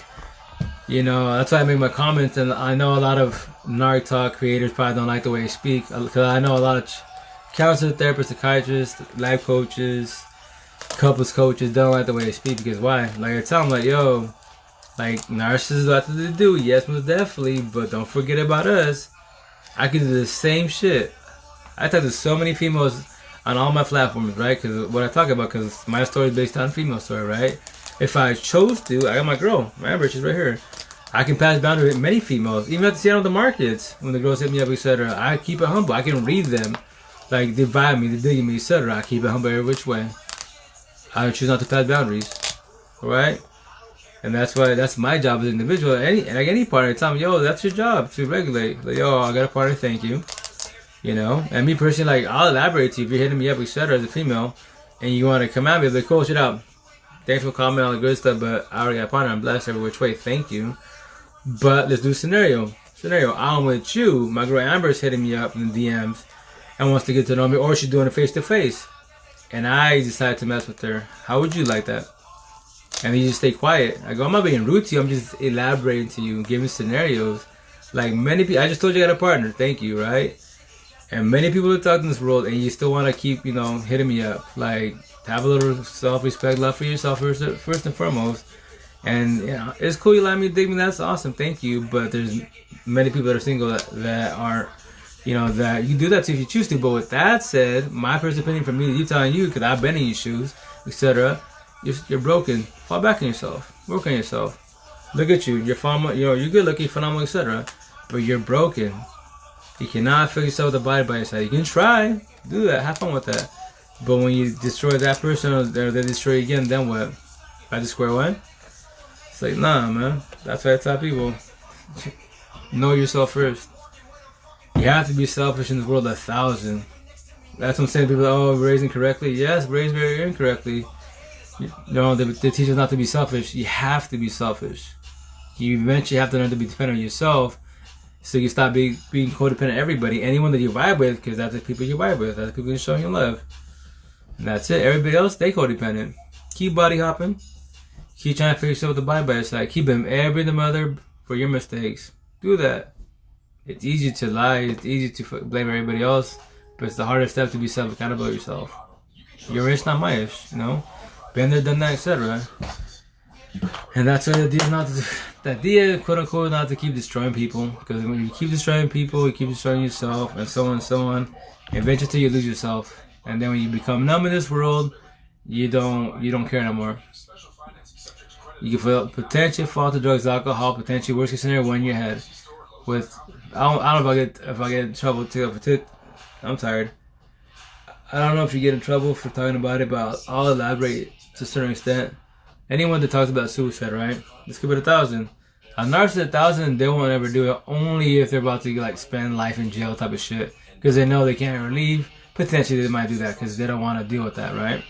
that's why I make my comments. And I know a lot of narc talk creators probably don't like the way I speak. Because I know a lot of counselor therapists, psychiatrists, life coaches, couples coaches don't like the way I speak because why? Like I tell them, like, yo, like narcissists got to do, yes, most definitely, but don't forget about us. I can do the same shit. I talk to so many females on all my platforms, right? Because what I talk about, because my story is based on female story, right? If I chose to, I got my girl. Remember, she's right here. I can pass boundaries with many females, even at the Seattle the markets. When the girls hit me up, etc., I keep it humble. I can read them. Like, they vibe me, they dig me, etc. I keep it humble every which way. I choose not to pass boundaries. Alright? And that's my job as an individual. Any partner, I tell them, yo, that's your job to regulate. Like, yo, I got a partner, thank you. And me personally, like, I'll elaborate to you if you're hitting me up, etc. as a female, and you want to come at me, like, cool, shit out. Thanks for calling me, all the good stuff, but I already got a partner, I'm blessed every which way, thank you. But let's do a scenario. I'm with you, my girl Amber's hitting me up in the DMs, and wants to get to know me, or she's doing it face-to-face, and I decide to mess with her. How would you like that? And you just stay quiet. I go, I'm not being rude to you, I'm just elaborating to you, giving scenarios. Like many people, I just told you I got a partner, thank you, right? And many people are talking in this world, and you still want to keep, hitting me up. Like, have a little self-respect, love for yourself first and foremost. And you know, it's cool you let me dig me. That's awesome. Thank you. But there's many people that are single that aren't, you know, that you do that to if you choose to. But with that said, my personal opinion from me, you telling you, because I've been in your shoes, etc. You're broken. Fall back on yourself. Work on yourself. Look at you. You're phenomenal. You're good looking, phenomenal, etc. But you're broken. You cannot fix yourself with a body by your side. You can try. Do that. Have fun with that. But when you destroy that person or they destroy you again, then what? Back to square one? It's like, nah, man. That's why I tell people. Know yourself first. You have to be selfish in this world 1,000. That's what I'm saying. People are, oh, raised incorrectly. Yes, raised very incorrectly. You know, they teach us not to be selfish. You have to be selfish. You eventually have to learn to be dependent on yourself, so you stop being codependent on everybody. Anyone that you vibe with, because that's the people you vibe with. That's the people you're showing your love. And that's it. Everybody else, stay codependent. Keep body hopping. Keep trying to figure yourself with the body by your side. Keep them every the mother for your mistakes. Do that. It's easy to lie. It's easy to blame everybody else. But it's the hardest step to be self-accountable to yourself. Your ish, not my ish, you know? Been there, done that, etc. And that's why the idea is not to, the idea, quote unquote, not to keep destroying people. Because when you keep destroying people, you keep destroying yourself, and so on and so on. Eventually you lose yourself. And then when you become numb in this world, you don't care no more. You can potentially fall to drugs, alcohol, potentially worst case scenario, one in your head. With I don't know if I get in trouble too. I'm tired. I don't know if you get in trouble for talking about it, but I'll elaborate to a certain extent. Anyone that talks about suicide, right? Let's give it 1,000. A narcissist 1,000, they won't ever do it only if they're about to like spend life in jail type of shit, because they know they can't ever leave. Potentially they might do that because they don't want to deal with that, right?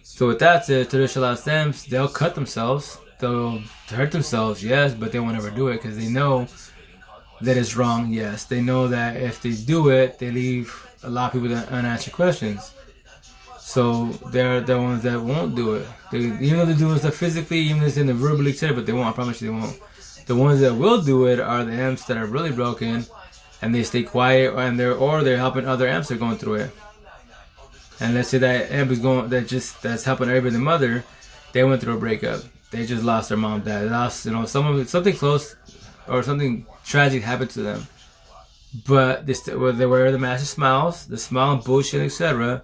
So with that said, traditional stems, they'll cut themselves, they'll hurt themselves, yes, but they won't ever do it because they know that it's wrong, yes. They know that if they do it, they leave a lot of people with unanswered questions. So they're the ones that won't do it. Even though they're doing stuff physically, even if it's in the verbally, etc., but they won't. I promise you they won't. The ones that will do it are the amps that are really broken, and they stay quiet, and they're helping other amps that are going through it. And let's say that amp is that's helping everybody, the mother, they went through a breakup. They just lost their mom, dad, lost, you know, something close or something tragic happened to them. But they wear the massive smiles, the smile and bullshit, etc.,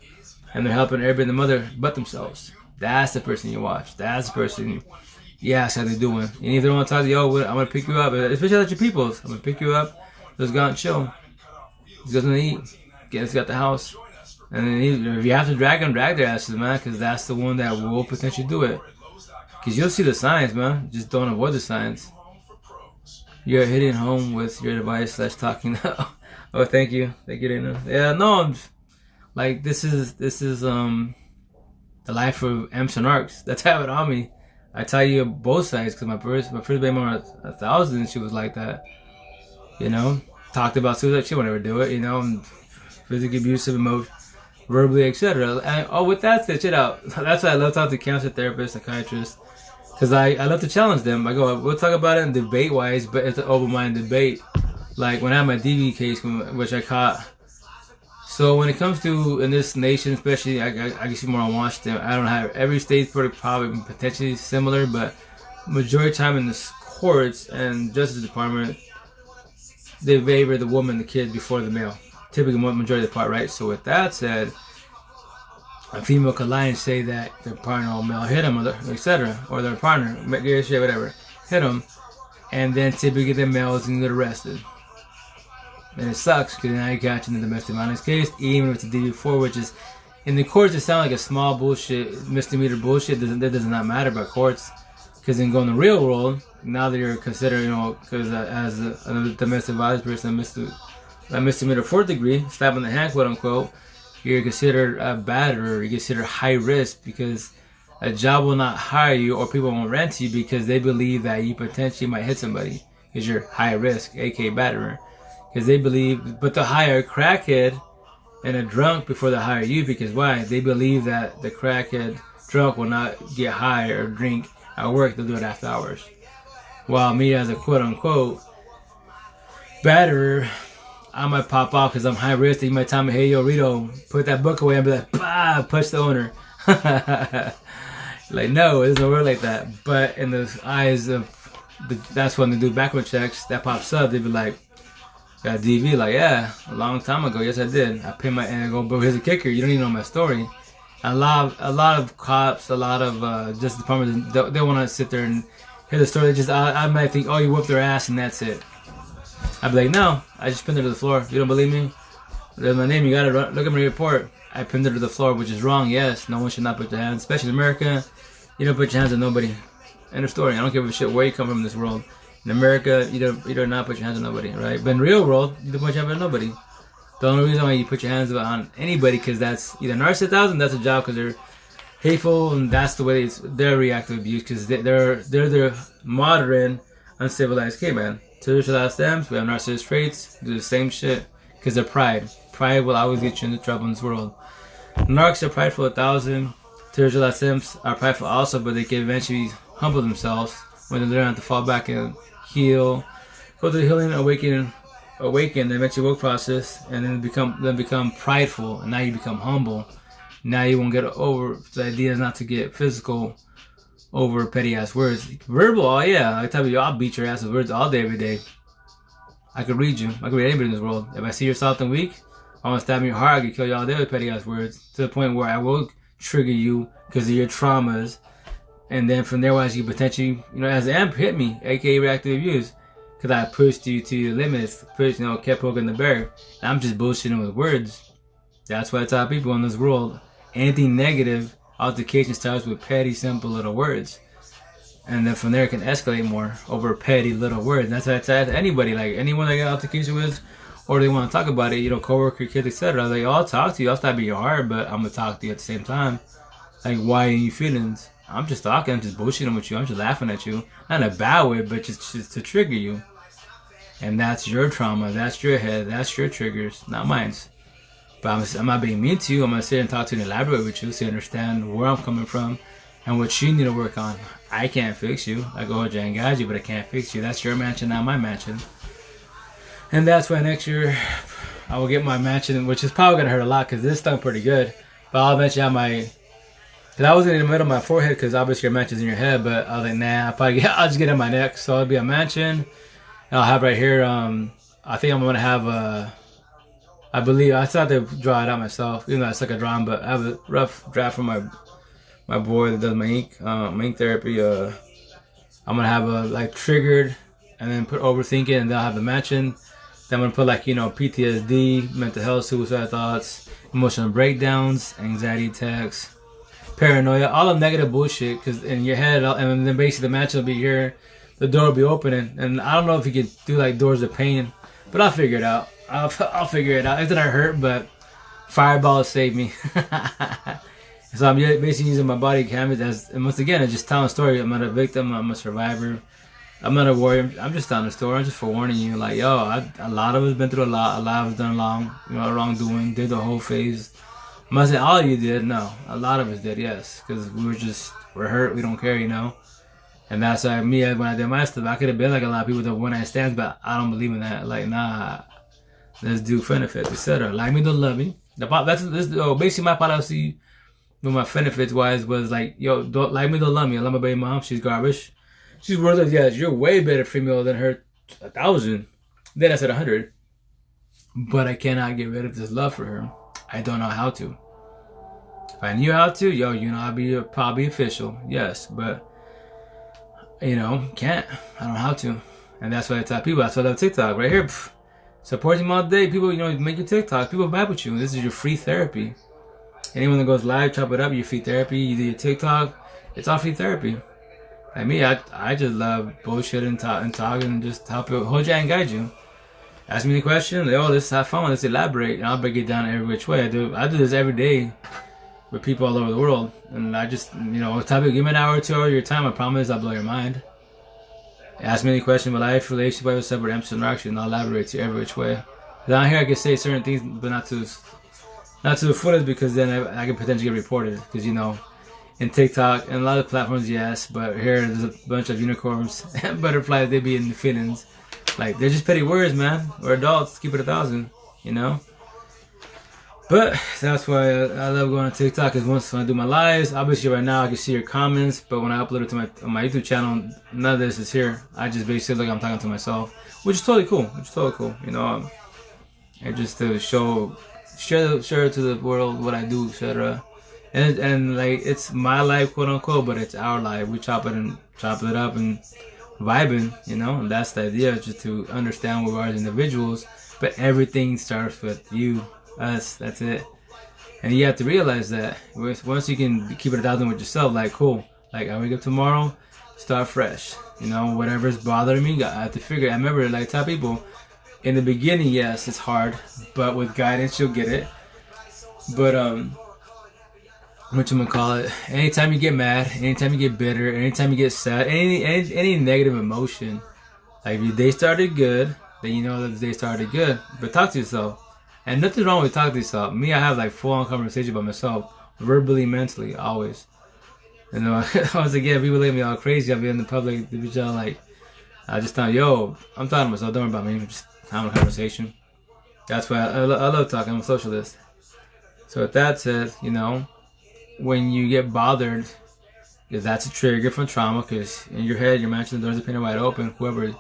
and they're helping everybody, the mother, but themselves. That's the person you watch. That's the person you ask how they're doing. And if they don't want to talk to you, I'm gonna pick you up, especially at your peoples. I'm gonna pick you up. Just go out and chill. Just go to eat. Get out the house. And then if you have to drag them, drag their asses, man, because that's the one that will potentially do it. Because you'll see the signs, man. Just don't avoid the signs. You're hitting home with your device / talking now. Oh, thank you, Dana. Yeah, no, like this is the life of amps and arcs. That's how it on me. I tell you both sides because my first baby mama 1,000, she was like that. You know, talked about suicide. She would never do it. You know, and physically abusive, emotion, verbally, etc. And with that said, shit out. That's why I love talking to cancer therapists, psychiatrists, because I love to challenge them. I go, we'll talk about it in debate wise, but it's an open-minded debate. Like when I had my DV case, which I caught. So when it comes to in this nation, especially, I can see more on Washington. I don't have every state's probably potentially similar, but majority of the time in the courts and Justice Department, they favor the woman, the kid before the male. Typically, majority of the part, right? So with that said, a female could lie and say that their partner or male hit them, etc., or their partner, whatever, hit them, and then typically the male is going to get arrested. And it sucks because now you're catching the domestic violence case, even if it's a DV4, which is in the courts it sounds like a small bullshit, misdemeanor bullshit. That does not matter by courts, because in going to the real world, now that you're considered, you know, because as a domestic violence person, a misdemeanor 4th degree, slap in the hand, quote unquote, you're considered a batterer, you're considered high risk because a job will not hire you or people won't rent you because they believe that you potentially might hit somebody because you're high risk, aka batterer. Because they believe, but they'll hire a crackhead and a drunk before they hire you because why? They believe that the crackhead drunk will not get high or drink at work, they'll do it after hours. While me as a quote unquote batterer, I might pop off because I'm high risk. You might tell me, hey, yo, Rito, put that book away and be like, bah, punch the owner. Like, no, it doesn't work like that. But in the eyes of, that's when they do background checks, that pops up, they be like, got DV, like, yeah, a long time ago, yes I did. I pay my, and I go, but here's the kicker, you don't even know my story. A lot of cops, a lot of Justice Departments, they want to sit there and hear the story. They just, I might think, oh, you whooped their ass and that's it. I'd be like, no, I just pinned her to the floor. You don't believe me? There's my name, you gotta look at my report. I pinned her to the floor, which is wrong, yes. No one should not put their hands, especially in America. You don't put your hands on nobody. End of story. I don't give a shit where you come from in this world. In America, you do not put your hands on nobody, right? But in the real world, you don't put your hands on nobody. The only reason why you put your hands on anybody, because that's either narcissism, that's a job because they're hateful, and that's the way they're reactive abuse, because they're the modern, uncivilized caveman. Traditional stems, we have narcissist traits, do the same shit, because they're pride. Pride will always get you into trouble in this world. Narcs are prideful 1,000. Traditional stems are prideful also, but they can eventually humble themselves when they learn how to fall back and heal, go through the healing, awaken the eventual work process, and then become prideful, and now you become humble. Now you won't get over, the idea is not to get physical over petty ass words. Verbal, oh yeah, I tell you, I'll beat your ass with words all day, every day. I could read you. I could read anybody in this world. If I see you're soft and weak, I want to stab in your heart. I could kill you all day with petty ass words, to the point where I will trigger you because of your traumas. And then from there, you potentially, as the amp hit me, aka reactive abuse, because I pushed you to your limits, kept poking the bear. And I'm just bullshitting with words. That's why I tell people in this world, anything negative, altercation starts with petty, simple little words. And then from there, it can escalate more over petty little words. That's why I tell anybody, like anyone I get altercation with, or they want to talk about it, coworker, kids, etc. Like, I'll talk to you, I'll stab in your heart, but I'm gonna talk to you at the same time. Like, why are you feelings? I'm just talking, I'm just bullshitting with you, I'm just laughing at you. Not in a bad way, but just to trigger you. And that's your trauma, that's your head, that's your triggers, not mine. But I'm not being mean to you. I'm going to sit and talk to you and elaborate with you so you understand where I'm coming from and what you need to work on. I can't fix you. I go hold you and guide you, but I can't fix you. That's your mansion, not my mansion. And that's why next year I will get my mansion, which is probably going to hurt a lot because this stung pretty good. But I'll eventually have my... Because I wasn't in the middle of my forehead because obviously your mansion's in your head, but I was like, nah, I'll just get it in my neck. So it'll be a mansion. And I'll have right here, I think I'm going to have a... I believe I still have to draw it out myself, even though I suck at drawing. But I have a rough draft from my boy that does my ink therapy. I'm gonna have a triggered, and then put overthinking, and then I'll have the matching. Then I'm gonna put PTSD, mental health, suicide thoughts, emotional breakdowns, anxiety attacks, paranoia, all the negative bullshit. Because in your head, and then basically the match will be here, the door will be opening, and I don't know if you can do doors of pain, but I'll figure it out. I'll figure it out. It's gonna hurt, but fireball saved me. So I'm basically using my body canvas as, and once again, it's just telling a story. I'm not a victim. I'm a survivor. I'm not a warrior. I'm just telling a story. I'm just forewarning you. Like, yo, a lot of us been through a lot. A lot of us done wrongdoing. Did the whole phase. I'm not saying all of you did. No, a lot of us did. Yes, because we're hurt. We don't care. And that's why me, when I did my stuff, I could have been like a lot of people that one night stands, but I don't believe in that. Like, nah. Let's do benefits, etc. Like me, don't love me. Basically my policy with my benefits wise was like, yo, don't like me, don't love me. I love my baby mom. She's garbage. She's worthless. Yes, you're way better female than her 1,000. Then I said 100. But I cannot get rid of this love for her. I don't know how to. If I knew how to, I'd be probably official. Yes, but can't. I don't know how to. And that's why I tell people. That's why I love TikTok right here. Supporting all day. People, make your TikTok. People vibe with you. This is your free therapy. Anyone that goes live, chop it up, your free therapy. You do your TikTok. It's all free therapy. Like me, I just love bullshit and talking and just help you, hold you and guide you. Ask me the question. Let's have fun. Let's elaborate. And I'll break it down every which way. I do this every day with people all over the world. And I just, tell people, give me an hour or 2 hours of your time. I promise I'll blow your mind. Ask me any question about life, relationship, whatever, separate emphasis, interaction, and I'll elaborate to you every which way. Down here, I can say certain things, but not to the fullest, because then I can potentially get reported. Because in TikTok and a lot of platforms, yes, but here there's a bunch of unicorns and butterflies. They be in the feelings, like they're just petty words, man. We're adults. Keep it 1,000, But But that's why I love going on TikTok, because once when I do my lives, obviously right now I can see your comments, but when I upload it to my YouTube channel, none of this is here. I just basically like I'm talking to myself, which is totally cool. You know, and just to share to the world what I do, etc. And like it's my life, quote unquote, but it's our life. We chop it up and vibing, you know. And that's the idea, just to understand where we are as individuals. But everything starts with you, us. That's it. And you have to realize that once you can keep it 1,000 with yourself, like cool, like I wake up tomorrow, start fresh. You know, whatever's bothering me, I have to figure it. I remember, like, tell people in the beginning, yes, it's hard, but with guidance, you'll get it. But whatchamacallit, anytime you get mad, anytime you get bitter, anytime you get sad, any negative emotion, like if your day started good, then you know that the day started good. But talk to yourself. And nothing's wrong with talking to yourself. Me, I have like full-on conversation by myself, verbally, mentally, always. You know, once again, people look at me all crazy. I'll be in the public, the bitch all like, I just thought, yo, I'm talking to myself, don't worry about me, I'm just having a conversation. That's why I love talking, I'm a socialist. So with that said, you know, when you get bothered, because that's a trigger from trauma, because in your head, your mansion doors are painted wide open, whoever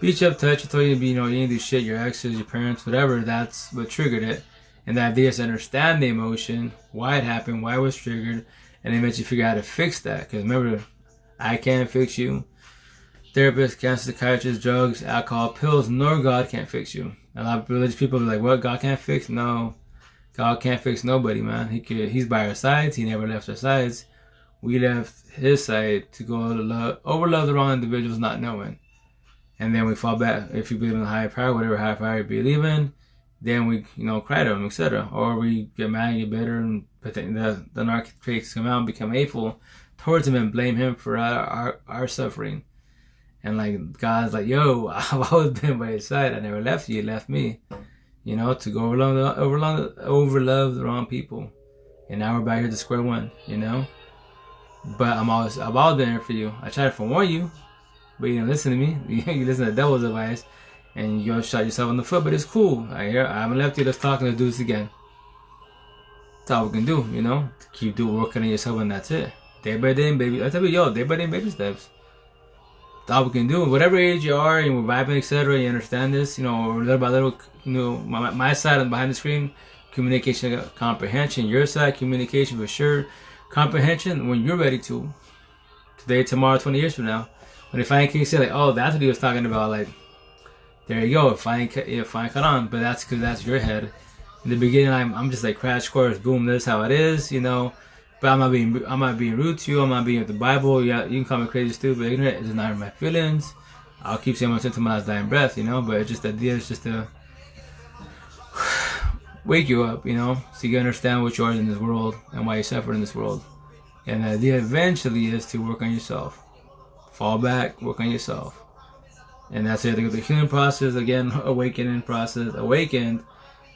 beat you up, touch you, told you to be, you know, you didn't do shit, your exes, your parents, whatever, that's what triggered it. And the idea is to understand the emotion, why it happened, why it was triggered, and it makes you figure out how to fix that. Because remember, I can't fix you. Therapists, cancer, psychiatrists, drugs, alcohol, pills, nor God can't fix you. A lot of religious people are like, what, God can't fix? No. God can't fix nobody, man. He's by our sides. He never left our sides. We left his side to go overlove the wrong individuals, not knowing. And then we fall back. If you believe in a higher power, whatever higher power you believe in, then we, you know, cry to him, etc. Or we get mad and get bitter, and the narcissists come out and become hateful towards him and blame him for our suffering. And like God's like, yo, I've always been by his side. I never left you. You left me. You know, to go overlove the wrong people. And now we're back here to square one, you know? But I've always been here for you. I tried to forewarn you, but you didn't listen to me. You listen to the devil's advice, and you shot yourself in the foot, but it's cool. I haven't left you. Let's talk and let's do this again. That's all we can do, you know? Keep working on yourself, and that's it. Day by day, baby. I tell you, yo, day by day, baby steps. That's all we can do. Whatever age you are, and we're vibing, etc., you understand this, you know, little by little, you know, my side and behind the screen, communication, comprehension. Your side, communication for sure. Comprehension when you're ready to. Today, tomorrow, 20 years from now. When if I can say like, oh, that's what he was talking about, like, there you go, if I caught on. But that's because that's your head. In the beginning, I'm just like crash course, boom, this is how it is, you know. But I'm not being rude to you. I'm not being with the Bible. Yeah, you can call me crazy, stupid, ignorant. It's not in my feelings. I'll keep saying what's into my last dying breath, you know. But it's just the idea is just to wake you up, you know, so you can understand what you are in this world and why you suffer in this world. And the idea eventually is to work on yourself. Fall back, work on yourself. And that's it. The healing process, again, awakening process, awakened,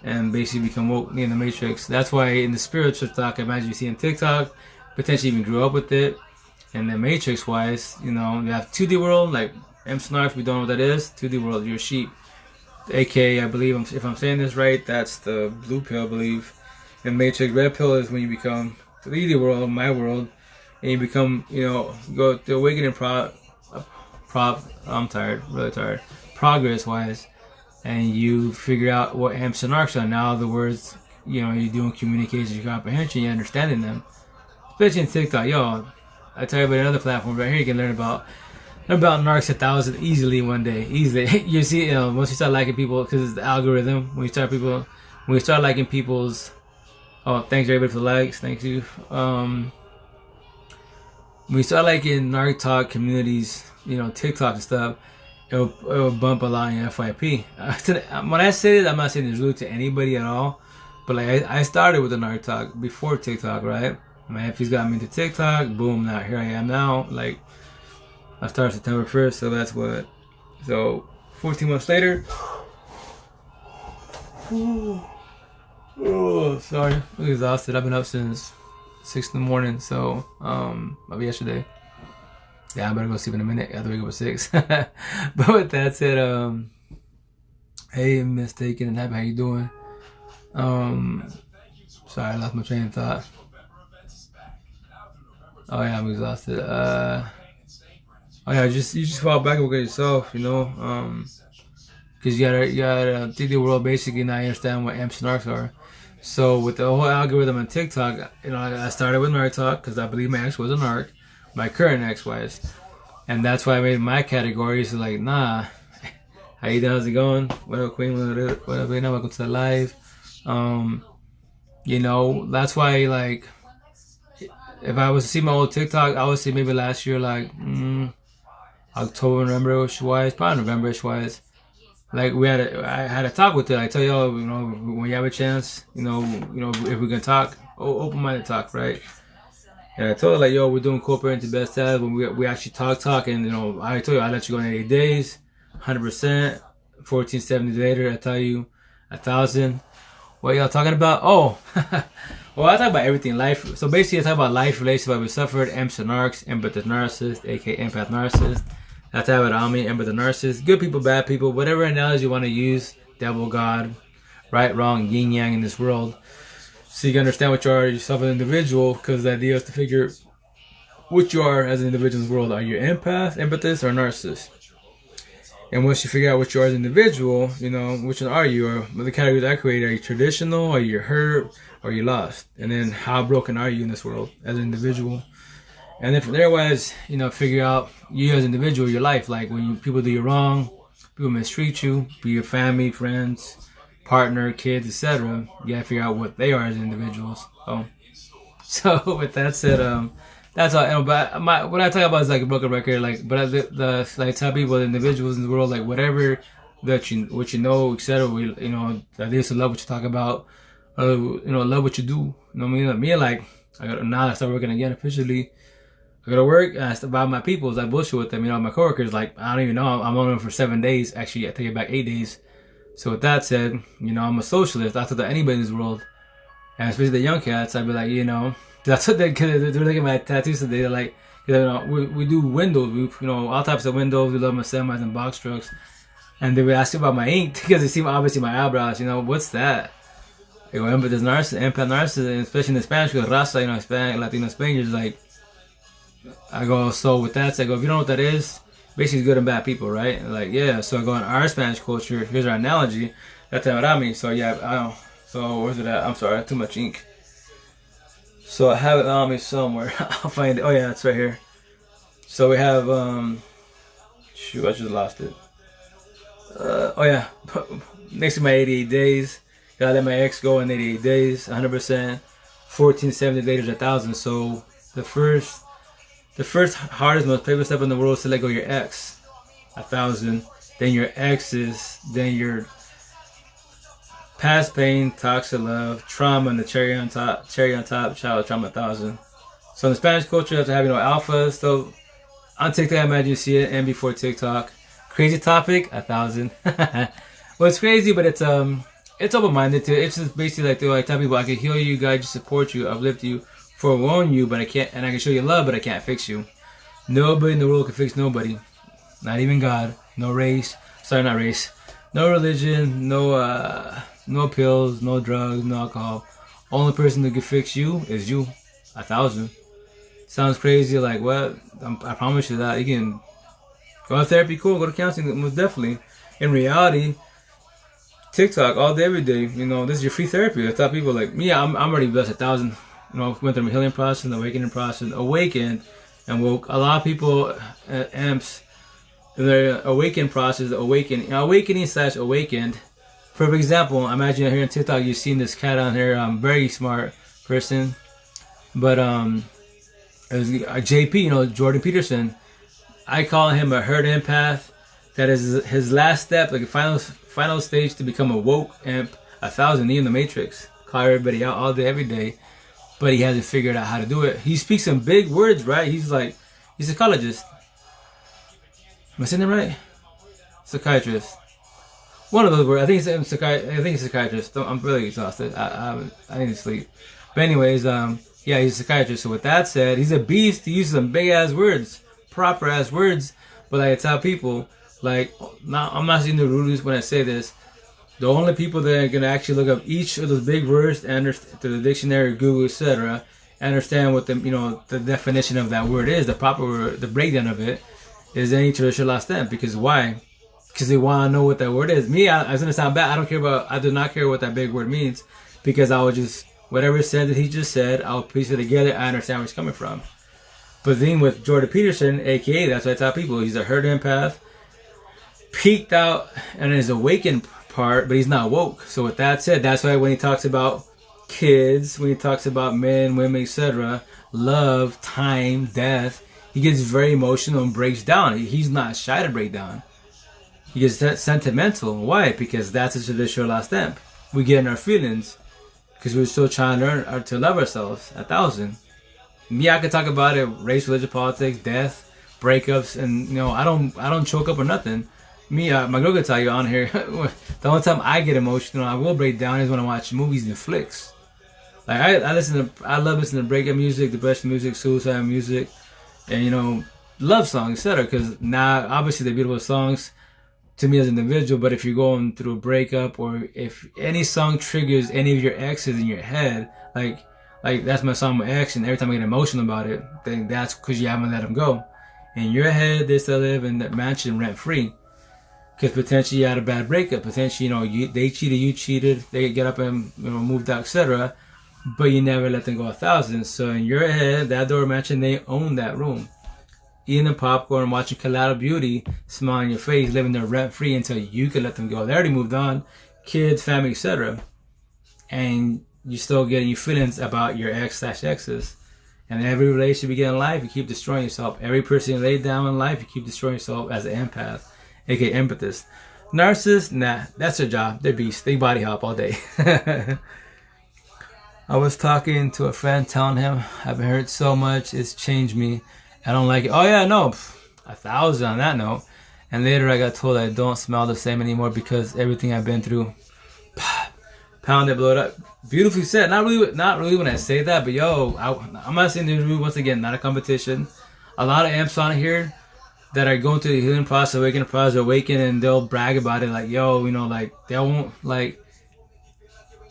and basically become woke in the matrix. That's why in the spiritual talk, I imagine you see in TikTok, potentially even grew up with it. And then matrix wise, you know, you have 2D world, like M-Snarf, if we don't know what that is, 2D world, you're a sheep. AK, I believe, if I'm saying this right, that's the blue pill, I believe. And matrix, red pill is when you become 3D world, my world, and you become, you know, go the awakening I'm tired, really tired, progress wise, and you figure out what amps and arcs are. Now the words, you know, you're doing communication, comprehension, you're understanding them. Especially in TikTok, yo, I tell you about another platform right here, you can learn about narcs 1,000 easily one day, easily. You see, you know, once you start liking people, because it's the algorithm. When you start liking people's, oh, thanks everybody for the likes, thank you. When you start liking narc talk communities, you know, TikTok and stuff, it'll bump a lot in your FYP. When I say this, I'm not saying it's rude to anybody at all, but like I started with the narc talk before TikTok, right? My FP's got me into TikTok, boom, now here I am now. Like, I started September 1st, so that's what, so 14 months later. Oh, sorry, I'm exhausted. I've been up since 6 in the morning, so of yesterday. Yeah, I better go sleep in a minute. I have to wake up at 6. But with that said, hey, Mistaken and Happy, how you doing? Sorry, I lost my train of thought. Oh yeah, I'm exhausted. Oh yeah, you just fall back and look at yourself, you know. Because you gotta think the world basically not understand what amps and arcs are. So with the whole algorithm on TikTok, you know, I started with Narc Talk because I believe my ex was an arc, my current ex was, and that's why I made my categories like, nah, how you doing? How's it going? What up, Queen? What up, Lena? Welcome to the live. You know, that's why like, if I was to see my old TikTok, I would say maybe last year, like October, November-ish wise, probably November-ish wise. Like I had a talk with her. I tell y'all, you know, when you have a chance, you know, if we can talk, open-minded talk, right? And I told her like, yo, we're doing co-parenting to best dad. When we actually talk, and you know, I told you I let you go in 80 days, 100%. 1470 later, I tell you, 1,000. What y'all talking about? Oh, well, I talk about everything life. So basically, I talk about life, relationship, we suffered, emps and arcs, empath narcissist, aka empath narcissist. That's how it on me, empath narcissist. Good people, bad people, whatever analogy you want to use. Devil, God, right, wrong, yin yang in this world. So you can understand what you are yourself as an individual, because the idea is to figure what you are as an individual in this world. Are you empath, empathist, or narcissist? And once you figure out what you are as an individual, you know, which one are you? Or what the categories I created, are you traditional, are you hurt, or are you lost? And then how broken are you in this world as an individual? And then from there, you know, figure out you as an individual, your life. Like when people do you wrong, people mistreat you, be your family, friends, partner, kids, etc. You gotta figure out what they are as individuals. So with that said, that's all. You know, but what I talk about is like a broken record. Like, but I tell people, the individuals in the world, like whatever what you know, etc. You know, I used to love what you talk about. You know, love what you do. You know what I mean? Me, like, now I start working again officially. I go to work and I start by my peoples. I bullshit with them. You know, my coworkers, like, I don't even know. I'm on them for 7 days. Actually, I take it back 8 days. So with that said, you know, I'm a socialist. I talk to anybody in this world, and especially the young cats. I'd be like, you know. That's what they're looking at my tattoos today. They're like, you know, we do windows, you know, all types of windows. We love my semis and box trucks. And they would ask about my ink because they see obviously my eyebrows. You know, what's that? I go, empath narcissist, and especially in the Spanish, because Raza, you know, Hispanic, Latino Spaniards, like, I go, so with that, I go, if you don't know what that is, basically it's good and bad people, right? And like, yeah, so I go in our Spanish culture, here's our analogy. That's what I mean. So yeah, I don't, so where's it at? I'm sorry, too much ink. So I have it on me somewhere. I'll find it. Oh yeah, it's right here. So we have shoot, I just lost it. Oh yeah, next to my 88 days. Gotta let my ex go in 88 days, 100%. 1470 later is 1,000. So the first hardest, most painful step in the world is to let go of your ex, 1,000. Then your exes, then your past pain, toxic love, trauma, and the cherry on top, child trauma, 1,000. So in the Spanish culture, after having, you know, alpha, so on TikTok, I imagine you see it, and before TikTok. Crazy topic, 1,000. Well, it's crazy, but it's open-minded too. It's just basically like, I tell people, I can heal you, guide you, support you, uplift you, forewarn you, but I can't, and I can show you love, but I can't fix you. Nobody in the world can fix nobody. Not even God. No race. Sorry, not race. No religion. No pills, no drugs, no alcohol. Only person that can fix you is you. 1,000. Sounds crazy, like what? I promise you that. You can go to therapy, cool, go to counseling, most definitely. In reality, TikTok all day, every day, you know, this is your free therapy. I tell people like me, I'm already blessed 1,000. You know, went through a healing process, an awakening process, awakened, and woke. A lot of people, amps, their awakening process, awakening/awakened. For example, imagine here on TikTok, you've seen this cat on here, very smart person, but it was JP, you know, Jordan Peterson. I call him a herd empath. That is his last step, like a final stage to become a woke amp, 1,000. He in the Matrix, call everybody out all day, every day, but he hasn't figured out how to do it. He speaks some big words, right? He's a psychologist. Am I saying it right? Psychiatrist. One of those words. I think he's a psychiatrist. I'm really exhausted. I need to sleep. But anyways, yeah, he's a psychiatrist. So with that said, he's a beast. He uses some big ass words, proper ass words. But like I tell people, like, now I'm not saying the rudeness when I say this. The only people that are gonna actually look up each of those big words and through the dictionary, Google, etc., understand what the definition of that word is, the proper word, the breakdown of it, is any traditional last stamp. Because why? Because they want to know what that word is. Me, it's gonna sound bad. I do not care what that big word means, because I would just whatever it said that he just said, I'll piece it together. I understand where it's coming from. But then with Jordan Peterson, aka, that's what I tell people, he's a herd empath, peaked out and his awakened part, but he's not woke. So with that said, that's why when he talks about kids, when he talks about men, women, etc., love, time, death, he gets very emotional and breaks down. He's not shy to break down. He gets sentimental. Why? Because that's a traditional last stamp. We get in our feelings because we're still trying to learn to love ourselves 1,000. Me, I could talk about it: race, religion, politics, death, breakups, and I don't choke up or nothing. Me, my girl could tell you on here. The only time I get emotional, I will break down, is when I watch movies and flicks. Like I love listening to breakup music, depression music, suicide music, and love songs, etc. Because now, obviously, they're beautiful songs to me as an individual. But if you're going through a breakup, or if any song triggers any of your exes in your head, like that's my song, my ex, and every time I get emotional about it, then that's because you haven't let them go. In your head, they still live in that mansion rent free. Because potentially you had a bad breakup. Potentially, they cheated, you cheated, they get up and moved out, etc. But you never let them go 1,000. So in your head, that door mansion, they own that room. Eating the popcorn, watching Collateral Beauty, smile on your face, living there rent free until you can let them go. They already moved on, kids, family, etc. And you still getting your feelings about your ex/exes. And every relationship you get in life, you keep destroying yourself. Every person you lay down in life, you keep destroying yourself as an empath, aka empathist. Narcissists, nah, that's their job. They're beasts. They body hop all day. I was talking to a friend, telling him I've been hurt so much, it's changed me. I don't like it. Oh yeah, no, 1,000 on that note. And later I got told I don't smell the same anymore because everything I've been through. Pounded, blowed up. Beautifully said. Not really when I say that, but I'm not saying this, once again, not a competition. A lot of amps on here that are going through the healing process, awaken, and they'll brag about it, like, they won't, like,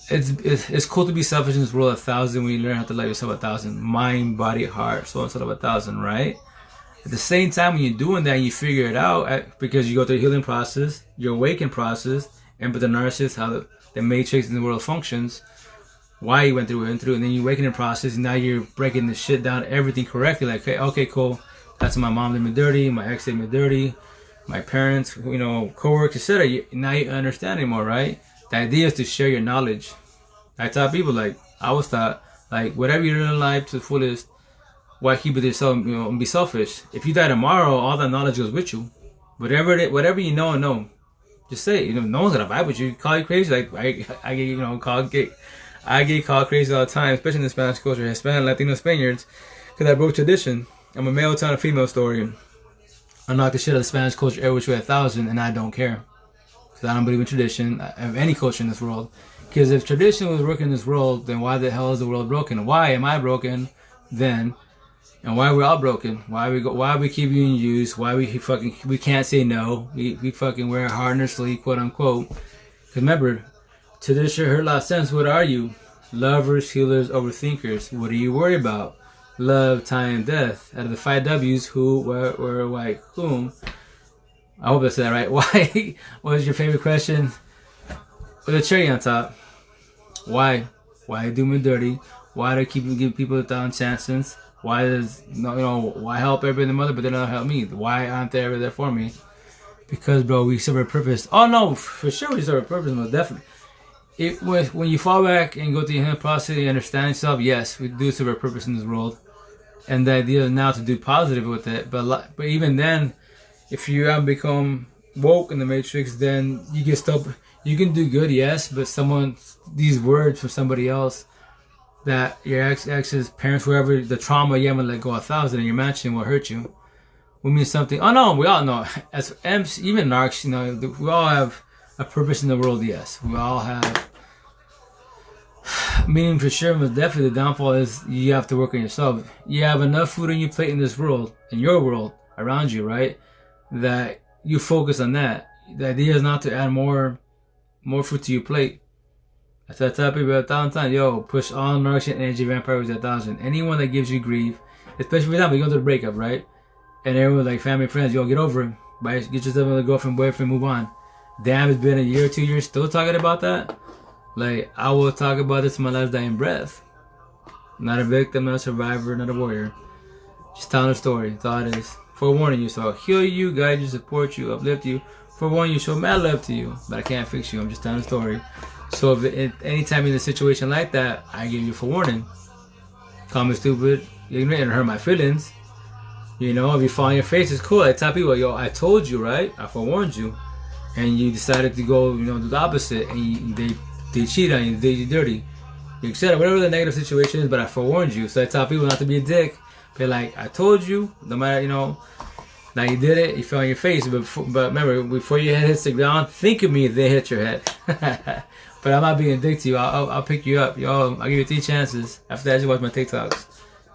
it's cool to be selfish in this world 1,000 when you learn how to love yourself 1,000. Mind, body, heart, soul, instead of 1,000, right? At the same time, when you're doing that, you figure it out because you go through the healing process, your awakening process, and with the narcissist, how the matrix in the world functions, why you went through, and then you awakening process, and now you're breaking the shit down, everything correctly. Like, okay, cool. That's my mom did me dirty, my ex did me dirty, my parents, co-workers, etc. Now you understand anymore, right? The idea is to share your knowledge. I tell people, like, I was taught, like, whatever you learn in life to the fullest, why keep it yourself, and be selfish. If you die tomorrow, all that knowledge goes with you. Whatever you know, just say it. No one's gonna vibe with you. Call you crazy. Like I get called crazy all the time, especially in the Spanish culture, Hispanic, Latino, Spaniards, because I broke tradition. I'm a male telling a female story. I knock the shit out of the Spanish culture every which way 1,000, and I don't care. Because I don't believe in tradition of any culture in this world. Because if tradition was working in this world, then why the hell is the world broken? Why am I broken then? And why are we all broken? Why we keep being used? Why we can't say no? We fucking wear a heart in our sleeve, quote unquote. Because remember, tradition hurt a lot of sense. What are you? Lovers, healers, overthinkers. What are you worried about? Love, time, death. Out of the 5 W's, who, where, why, whom. I hope I said that right. Why? What was your favorite question? With a cherry on top. Why? Why do me dirty? Why do I keep giving people 1,000 chances? Why why help everybody in the mother, but they don't help me? Why aren't they ever there for me? Because, bro, we serve a purpose. Oh no, for sure we serve a purpose, most definitely. When you fall back and go through the healing process, you understand yourself. Yes, we do serve a purpose in this world, and the idea is now to do positive with it. But even then, if you haven't become woke in the matrix, then you can do good, yes. But these words from somebody else, that your ex's parents, whoever, the trauma you haven't let go 1,000 in your mansion will hurt you. We mean something. Oh no, we all know. As M's, even narcs, we all have a purpose in the world. Yes, we all have. Meaning for sure, but definitely the downfall is you have to work on yourself. You have enough food on your plate in this world, in your world, around you, right? That you focus on that. The idea is not to add more more fruit to your plate. I tell people 1,000 times, yo, push all nourishing energy vampires at 1,000. Anyone that gives you grief, especially for example, you go through the breakup, right? And everyone's like, family, friends, yo, get over it. Right? Get yourself a girlfriend, boyfriend, move on. Damn, it's been a year or 2 years still talking about that. Like, I will talk about this in my last dying breath. Not a victim, not a survivor, not a warrior. Just telling a story. That's all it is. Forewarning you. So I'll heal you, guide you, support you, uplift you. Forewarn you, show mad love to you. But I can't fix you. I'm just telling a story. So if anytime in a situation like that, I give you a forewarning. Call me stupid, ignorant, and hurt my feelings. You know, if you fall on your face, it's cool. I tell people, yo, I told you, right? I forewarned you. And you decided to go, you know, do the opposite. And they cheat on you, they did you dirty. You accept whatever the negative situation is, but I forewarned you. So I tell people not to be a dick. Be like, I told you, no matter, you know, now you did it, you fell on your face. But remember, before your head hits the ground, think of me if they hit your head. But I'm not being a dick to you. I'll pick you up. Yo, I'll give you 3 chances. After that, you watch my TikToks.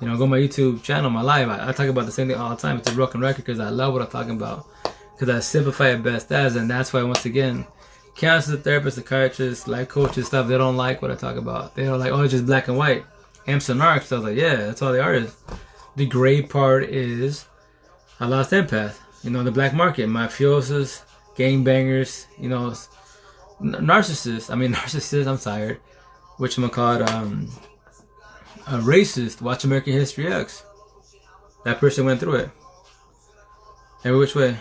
You know, go on my YouTube channel, my live. I talk about the same thing all the time. It's a broken record because I love what I'm talking about. Because I simplify it best as, and that's why, once again, counselors, therapists, psychiatrists, life coaches, stuff, they don't like what I talk about. They don't like, oh, it's just black and white. Amps and narcs. I was like, yeah, that's all they are is. The gray part is I lost empath. You know, the black market, mafiosos, gangbangers, you know, narcissists. I'm tired. Whatchamacallit, a racist. Watch American History X. That person went through it. Every which way.